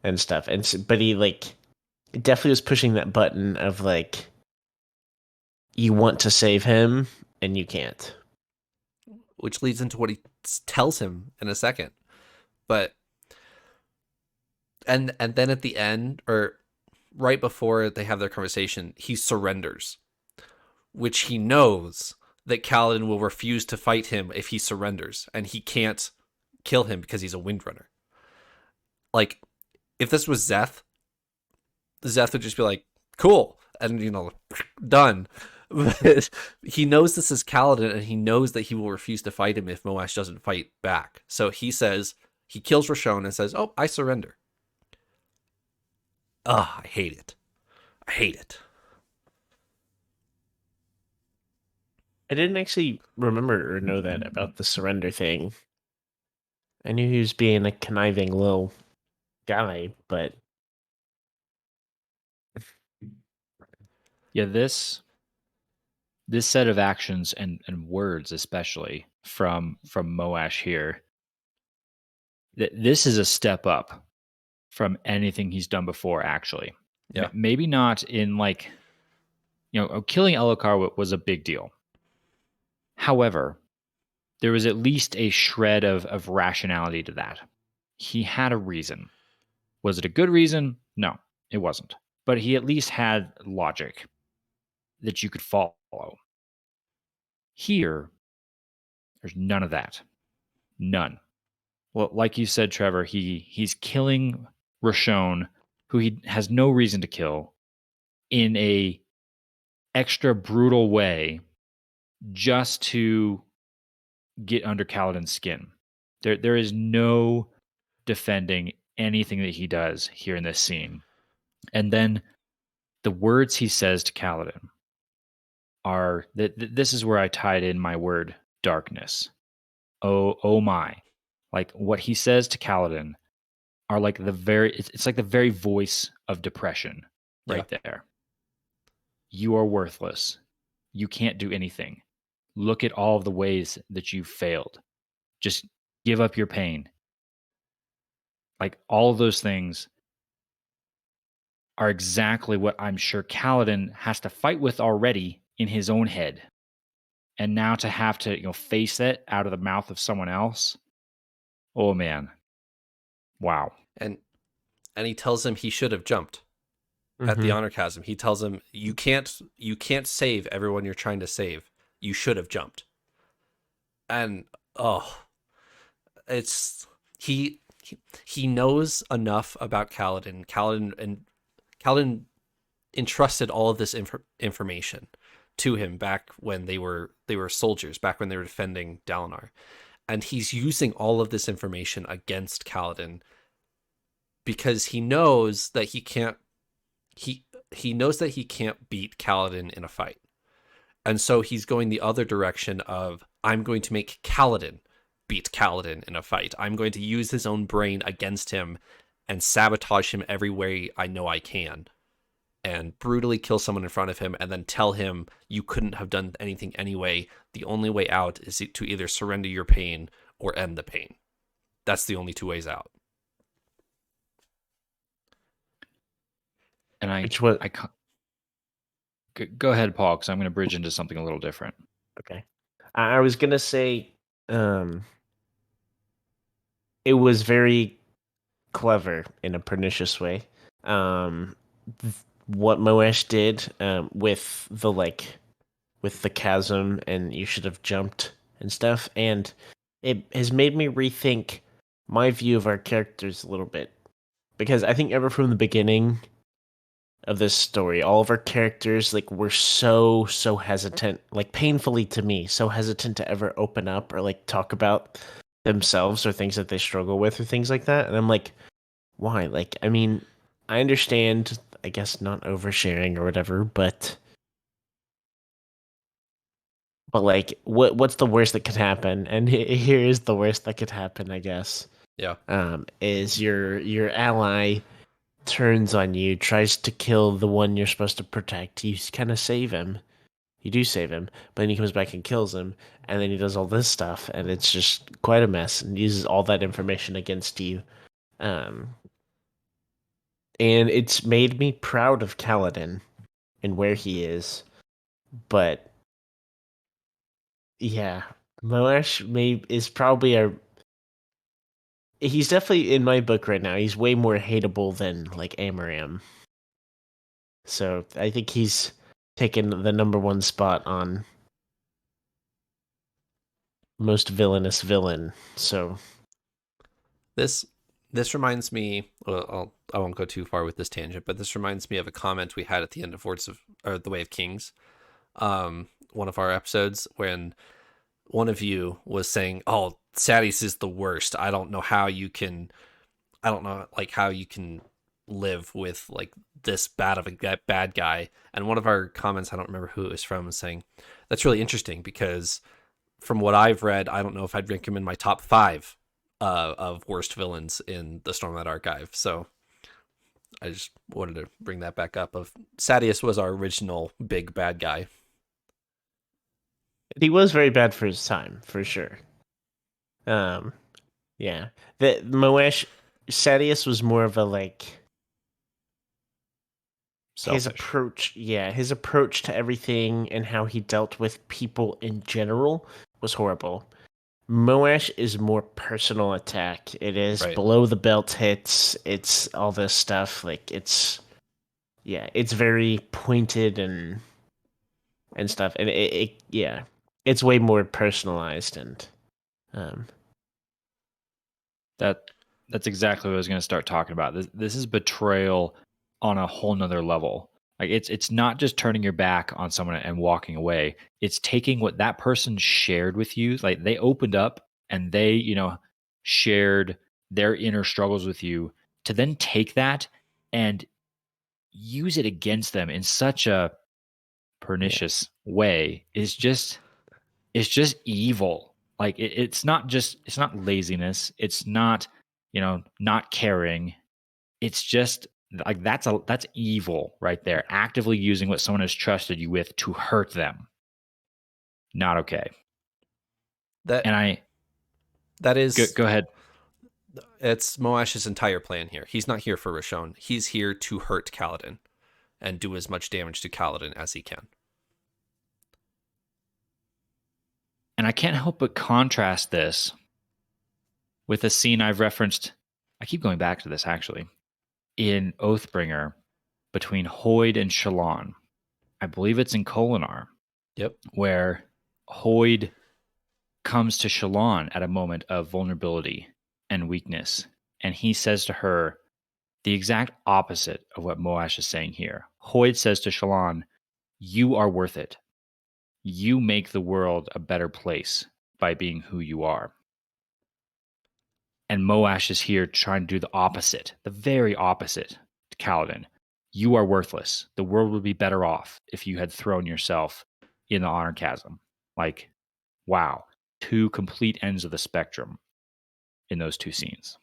[SPEAKER 3] and stuff. And so, but he like definitely was pushing that button of like, you want to save him and you can't.
[SPEAKER 1] Which leads into what he tells him in a second. But and then at the end, or right before they have their conversation, he surrenders, which he knows that Kaladin will refuse to fight him if he surrenders, and he can't kill him because he's a Windrunner. Like, if this was Zeth would just be like, cool, and done. But he knows this is Kaladin, and he knows that he will refuse to fight him if Moash doesn't fight back. So he kills Rashon and says, "Oh, I surrender." I hate it. I hate it.
[SPEAKER 3] I didn't actually remember or know that about the surrender thing. I knew he was being a conniving little guy, but
[SPEAKER 2] Yeah, this set of actions and words, especially from Moash here, this is a step up from anything he's done before. Actually,
[SPEAKER 1] Yeah.
[SPEAKER 2] Maybe not in like, killing Elokar was a big deal. However, there was at least a shred of rationality to that. He had a reason. Was it a good reason? No, it wasn't. But he at least had logic that you could follow. Here, there's none of that. None. Well, like you said, Trevor, he's killing Rashon, who he has no reason to kill, in a extra brutal way, just to get under Kaladin's skin. There is no defending anything that he does here in this scene. And then the words he says to Kaladin are this is where I tied in my word darkness. Oh my. Like what he says to Kaladin are like it's like the very voice of depression right there. You are worthless. You can't do anything. Look at all of the ways that you've failed. Just give up your pain. Like all of those things are exactly what I'm sure Kaladin has to fight with already in his own head. And now to have to, face it out of the mouth of someone else. Oh man. Wow.
[SPEAKER 1] And he tells him he should have jumped at the honor chasm. He tells him, you can't save everyone you're trying to save. You should have jumped. And it's he knows enough about Kaladin. Kaladin entrusted all of this information to him back when they were soldiers, back when they were defending Dalinar. And he's using all of this information against Kaladin because he knows that he can't beat Kaladin in a fight. And so he's going the other direction of, I'm going to make Kaladin beat Kaladin in a fight. I'm going to use his own brain against him and sabotage him every way I know I can, and brutally kill someone in front of him, and then tell him you couldn't have done anything anyway. The only way out is to either surrender your pain or end the pain. That's the only two ways out.
[SPEAKER 2] And go ahead, Paul, because I'm going to bridge into something a little different.
[SPEAKER 3] Okay. I was going to say, it was very clever in a pernicious way. What Moash did, with the chasm, and you should have jumped and stuff. And it has made me rethink my view of our characters a little bit. Because I think ever from the beginning, of this story. All of our characters like were so hesitant, like painfully to me, so hesitant to ever open up or like talk about themselves or things that they struggle with or things like that. And I'm like, why? Like, I mean, I understand, I guess not oversharing or whatever, but like what's the worst that could happen? And here is the worst that could happen, I guess.
[SPEAKER 1] Yeah.
[SPEAKER 3] Is your ally turns on you, tries to kill the one you're supposed to protect. You kind of save him. You do save him, but then he comes back and kills him, and then he does all this stuff, and it's just quite a mess, and uses all that information against you. Um, and it's made me proud of Kaladin and where he is, but yeah, Moash is probably a. He's definitely in my book right now. He's way more hateable than like Amaram. So I think he's taken the number one spot on most villainous villain. So
[SPEAKER 1] This reminds me. Well, I won't go too far with this tangent, but this reminds me of a comment we had at the end of The Way of Kings, one of our episodes, when one of you was saying, "Oh, Sadius is the worst. I don't know how you can. I don't know like how you can live with like this bad of a bad guy." And one of our comments, I don't remember who it was from, was saying, "That's really interesting because from what I've read, I don't know if I'd rank him in my top 5 of worst villains in the Stormlight Archive." So I just wanted to bring that back up. Of Sadius was our original big bad guy.
[SPEAKER 3] he was very bad for his time, for sure. Yeah, the Moash Sadius was more of a like
[SPEAKER 2] Selfish.
[SPEAKER 3] his approach to everything and how he dealt with people in general was horrible. Moash is more personal attack. It is
[SPEAKER 1] Right.
[SPEAKER 3] below the belt hits. It's all this stuff. Like it's very pointed and stuff. And it's way more personalized and um
[SPEAKER 2] That's exactly what I was going to start talking about. This is betrayal on a whole nother level. Like it's not just turning your back on someone and walking away. It's taking what that person shared with you. Like they opened up and they, shared their inner struggles with you, to then take that and use it against them in such a pernicious way is just evil. Like it's not laziness. It's not, not caring. It's just like that's evil right there. Actively using what someone has trusted you with to hurt them. Not okay.
[SPEAKER 1] That is
[SPEAKER 2] go ahead.
[SPEAKER 1] It's Moash's entire plan here. He's not here for Rashon. He's here to hurt Kaladin and do as much damage to Kaladin as he can.
[SPEAKER 2] And I can't help but contrast this with a scene I've referenced. I keep going back to this actually in Oathbringer between Hoid and Shallan. I believe it's in Kholinar.
[SPEAKER 1] Yep.
[SPEAKER 2] Where Hoid comes to Shallan at a moment of vulnerability and weakness. And he says to her the exact opposite of what Moash is saying here. Hoid says to Shallan, "You are worth it. You make the world a better place by being who you are." And Moash is here trying to do the opposite, the very opposite to Kaladin. You are worthless. The world would be better off if you had thrown yourself in the honor chasm. Like, wow. 2 complete ends of the spectrum in those 2 scenes.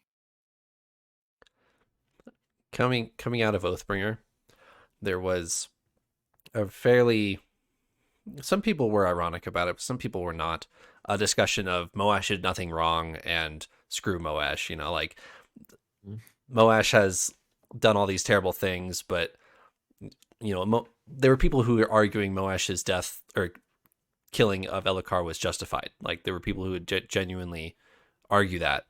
[SPEAKER 1] Coming out of Oathbringer, there was a fairly... Some people were ironic about it, but some people were not. A discussion of Moash did nothing wrong and screw Moash. Like Moash has done all these terrible things, but there were people who were arguing Moash's death or killing of Elhokar was justified. Like there were people who would genuinely argue that.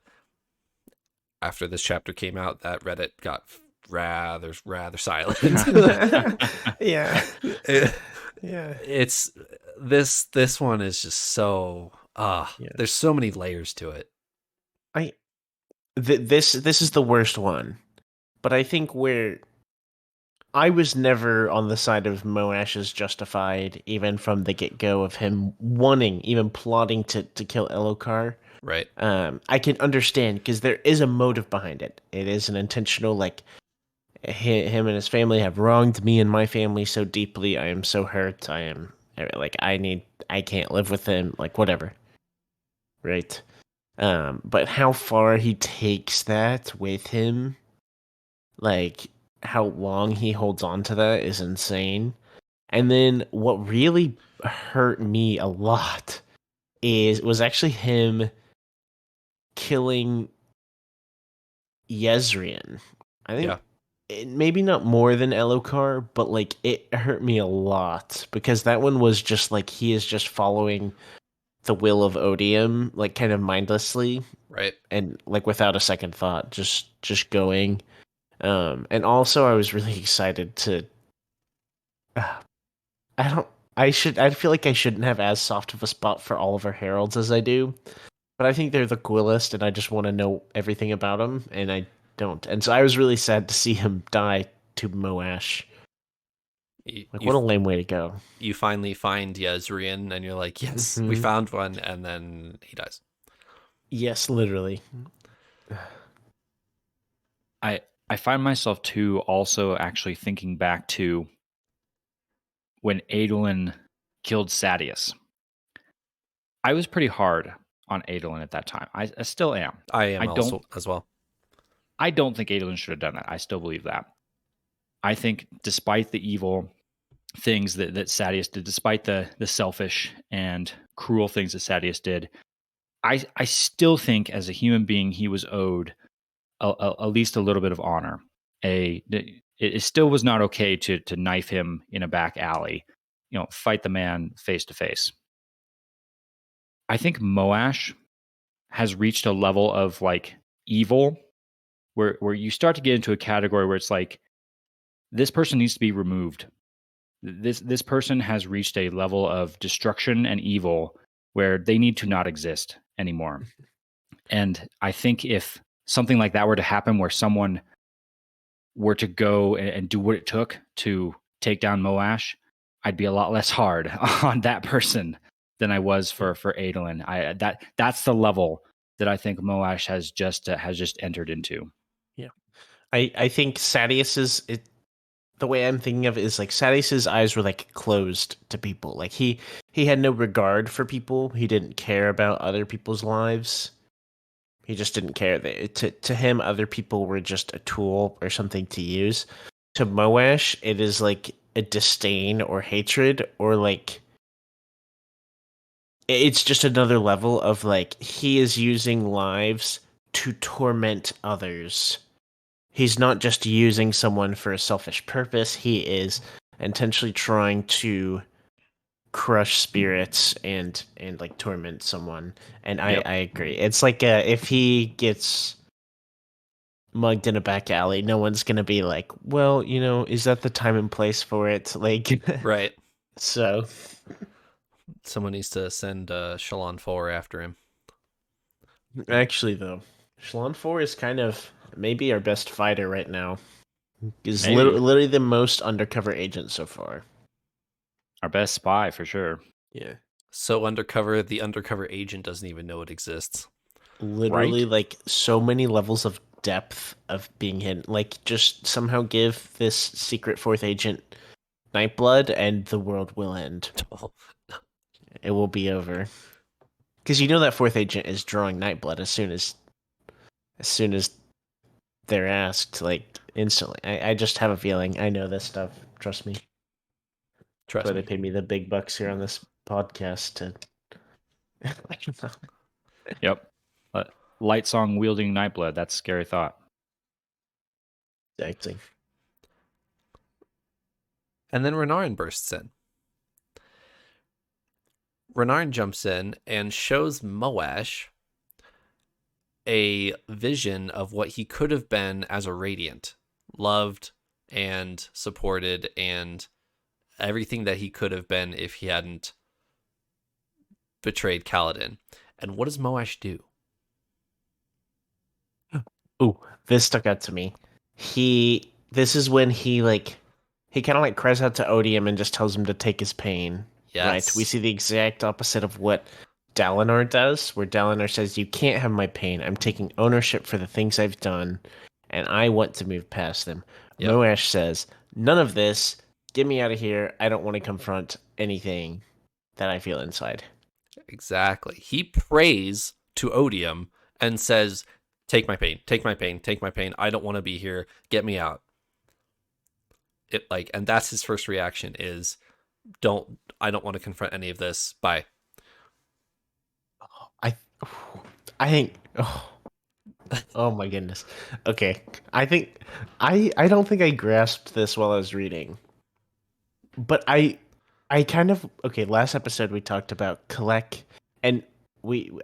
[SPEAKER 1] After this chapter came out, that Reddit got rather silent.
[SPEAKER 3] yeah.
[SPEAKER 1] Yeah. It's this one is just so there's so many layers to it.
[SPEAKER 3] This is the worst one. But I think where I was never on the side of Moash as justified, even from the get-go of him wanting, even plotting to kill Elokar.
[SPEAKER 1] Right.
[SPEAKER 3] I can understand because there is a motive behind it. It is an intentional, like, him and his family have wronged me and my family so deeply. I am so hurt. I am like, I can't live with him. Like, whatever. Right. But how far he takes that with him, like how long he holds on to that is insane. And then what really hurt me a lot was actually him killing Yezrian. I think
[SPEAKER 1] Yeah.
[SPEAKER 3] maybe not more than Elokar, but like it hurt me a lot because that one was just like he is just following the will of Odium, like kind of mindlessly
[SPEAKER 1] Right.
[SPEAKER 3] and like without a second thought, just going. And also I was really excited to. I don't. I should. I feel like I shouldn't have as soft of a spot for all of our heralds as I do, but I think they're the coolest, and I just want to know everything about them, and I don't. And so I was really sad to see him die to Moash.
[SPEAKER 1] You,
[SPEAKER 3] Like,
[SPEAKER 1] you
[SPEAKER 3] what a lame way to go.
[SPEAKER 1] you finally find Yezrian and you're like, yes, we
[SPEAKER 3] Mhm.
[SPEAKER 1] found one, and then he dies.
[SPEAKER 3] Yes, literally.
[SPEAKER 2] I find myself too also actually thinking back to when Adolin killed Sadeas. I was pretty hard on Adolin at that time. I still am.
[SPEAKER 1] I am
[SPEAKER 2] I don't
[SPEAKER 1] also as well.
[SPEAKER 2] I don't think Adolin should have done that. I still believe that. I think despite the evil things that Sadeas did, despite the selfish and cruel things that Sadeas did, I still think as a human being he was owed at least a little bit of honor. It still was not okay to knife him in a back alley, fight the man face to face. I think Moash has reached a level of like evil where you start to get into a category where it's like this person needs to be removed. This person has reached a level of destruction and evil where they need to not exist anymore. And I think if something like that were to happen where someone were to go and do what it took to take down Moash, I'd be a lot less hard on that person than I was for Adolin. That's the level that I think Moash has just entered into.
[SPEAKER 3] Yeah. I think Sadeas's the way I'm thinking of it is like Sadeas's eyes were like closed to people. Like he had no regard for people. He didn't care about other people's lives. He just didn't care. To him, other people were just a tool or something to use. To Moash, it is like a disdain or hatred or like it's just another level of like he is using lives to torment others. He's not just using someone for a selfish purpose. He is intentionally trying to crush spirits and like torment someone. And
[SPEAKER 2] Yep.
[SPEAKER 3] I agree. It's like if he gets mugged in a back alley, no one's gonna be like, well, is that the time and place for it? Like,
[SPEAKER 1] Right.
[SPEAKER 3] so
[SPEAKER 1] Someone needs to send Shallan 4 after him.
[SPEAKER 3] actually, though, Shallan 4 is kind of maybe our best fighter right now. He's
[SPEAKER 2] Maybe.
[SPEAKER 3] literally the most undercover agent so far.
[SPEAKER 2] Our best spy for sure.
[SPEAKER 3] Yeah.
[SPEAKER 1] So undercover, the undercover agent doesn't even know it exists.
[SPEAKER 3] Literally,
[SPEAKER 2] Right?
[SPEAKER 3] like, so many levels of depth of being hidden. Like, just somehow give this secret fourth agent Nightblood and the world will end. It will be over. Because that fourth agent is drawing Nightblood as soon as they're asked, like, instantly. I just have a feeling. I know this stuff. Trust me.
[SPEAKER 1] Trust
[SPEAKER 3] But
[SPEAKER 1] me.
[SPEAKER 3] they pay me the big bucks here on this podcast to.
[SPEAKER 2] Yep. Light song wielding Nightblood. That's a scary thought.
[SPEAKER 3] Exactly.
[SPEAKER 1] And then Renarin bursts in. Renarin jumps in and shows Moash a vision of what he could have been as a Radiant. Loved and supported and everything that he could have been if he hadn't betrayed Kaladin. And what does Moash do?
[SPEAKER 3] Ooh, this stuck out to me. This is when he like he kind of like cries out to Odium and just tells him to take his pain.
[SPEAKER 1] Yes.
[SPEAKER 3] Right. We see the exact opposite of what Dalinar does, where Dalinar says, "You can't have my pain. I'm taking ownership for the things I've done, and I want to move past them."
[SPEAKER 1] Yep.
[SPEAKER 3] Moash says, "None of this. Get me out of here. I don't want to confront anything that I feel inside."
[SPEAKER 1] Exactly. He prays to Odium and says, "Take my pain, take my pain, take my pain. I don't want to be here. Get me out." And that's his first reaction is, I don't want to confront any of this. Bye.
[SPEAKER 3] I think oh my goodness. Okay. I think I don't think I grasped this while I was reading. But I kind of okay, last episode we talked about Kalek, and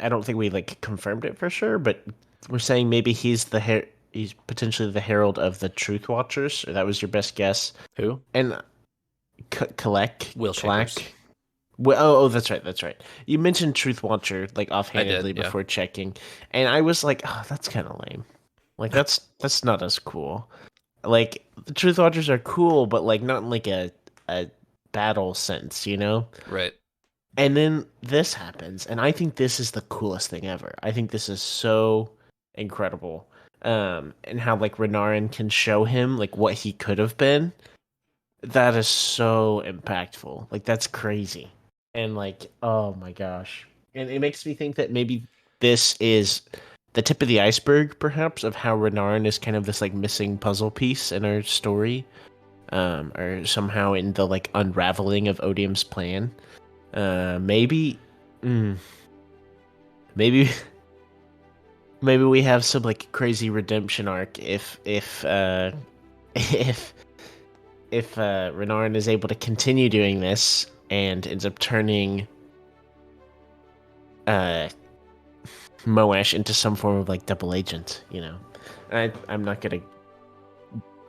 [SPEAKER 3] I don't think we like confirmed it for sure, but we're saying maybe he's potentially the herald of the Truth Watchers, or that was your best guess.
[SPEAKER 1] Who?
[SPEAKER 3] And Kalek,
[SPEAKER 1] Will Shakers.
[SPEAKER 3] Kalak. Well, oh, that's right. You mentioned Truth Watcher like offhandedly
[SPEAKER 1] yeah.
[SPEAKER 3] before checking, and I was like, "Oh, that's kind of lame. Like that's not as cool. Like the Truth Watchers are cool, but like not in like a battle sense, you know?"
[SPEAKER 1] Right.
[SPEAKER 3] And then this happens, and I think this is the coolest thing ever. I think this is so incredible, and how like Renarin can show him like what he could have been. That is so impactful. Like that's crazy. And like, oh my gosh. And it makes me think that maybe this is the tip of the iceberg, perhaps, of how Renarin is kind of this like missing puzzle piece in our story. Or somehow in the like unraveling of Odium's plan. Maybe maybe we have some like crazy redemption arc if Renarin is able to continue doing this and ends up turning Moash into some form of like double agent, you know. I'm not gonna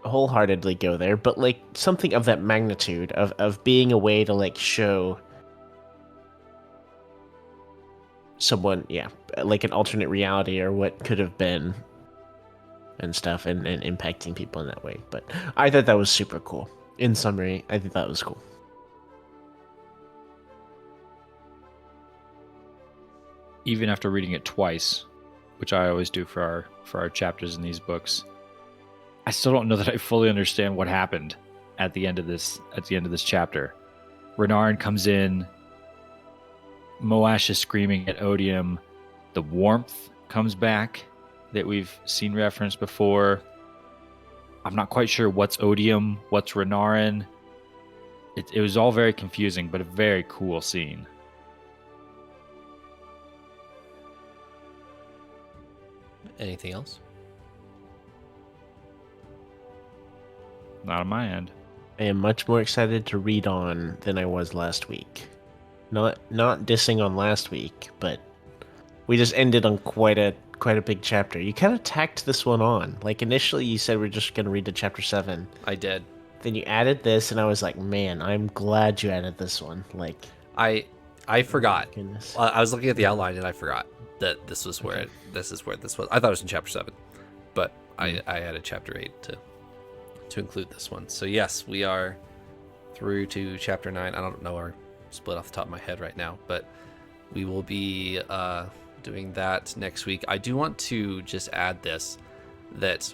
[SPEAKER 3] wholeheartedly go there, but like something of that magnitude of being a way to like show someone, yeah, like an alternate reality or what could have been and stuff, and impacting people in that way. But I thought that was super cool. In summary, I think that was cool.
[SPEAKER 2] Even after reading it twice, which I always do for our chapters in these books, I still don't know that I fully understand what happened at the end of this chapter. Renarin comes in, Moash is screaming at Odium, the warmth comes back that we've seen referenced before. I'm not quite sure what's Odium, what's Renarin. It was all very confusing, but a very cool scene.
[SPEAKER 1] Anything else?
[SPEAKER 2] Not on my end.
[SPEAKER 3] I am much more excited to read on than I was last week. Not dissing on last week, but we just ended on quite a big chapter. You kind of tacked this one on. Like initially you said we're just going to read to chapter 7.
[SPEAKER 1] I did.
[SPEAKER 3] Then you added this and I was like, "Man, I'm glad you added this one." Like
[SPEAKER 1] I forgot.
[SPEAKER 3] Goodness.
[SPEAKER 1] I was looking at the outline and I forgot that this was where this was. I thought it was in chapter 7, but I added chapter 8 to include this one. So yes, we are through to chapter 9. I don't know our split off the top of my head right now, but we will be doing that next week. I do want to just add this, that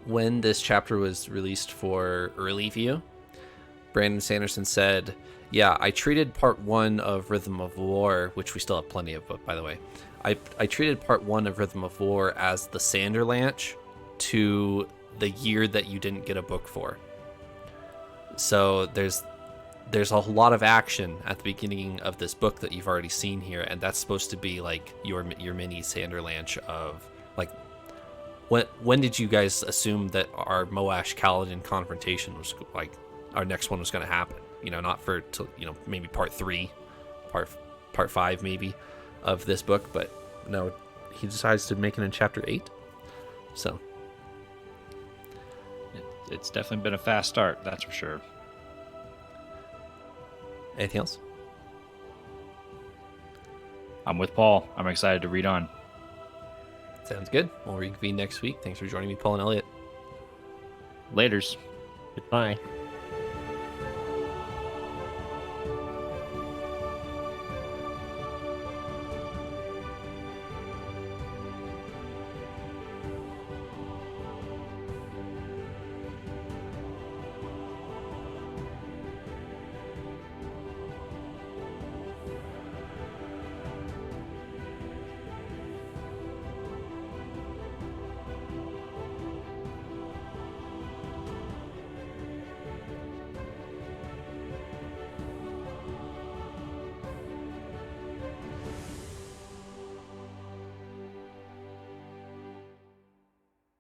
[SPEAKER 1] when this chapter was released for early view, Brandon Sanderson said, "Yeah, I treated part 1 of Rhythm of War," which we still have plenty of, but by the way, I treated part 1 of Rhythm of War as the Sanderlanche to the year that you didn't get a book for. So there's a lot of action at the beginning of this book that you've already seen here, and that's supposed to be like your mini Sanderlanche of like, when did you guys assume that our Moash Kaladin confrontation was like our next one was going to happen? You know, not for maybe part 3, part 5 maybe of this book, but no, he decides to make it in chapter 8. So
[SPEAKER 2] It's definitely been a fast start, that's for sure.
[SPEAKER 1] anything else?
[SPEAKER 2] I'm with Paul. I'm excited to read on.
[SPEAKER 1] Sounds good. We'll reconvene next week. Thanks for joining me, Paul and Eliot.
[SPEAKER 2] Laters.
[SPEAKER 3] Goodbye.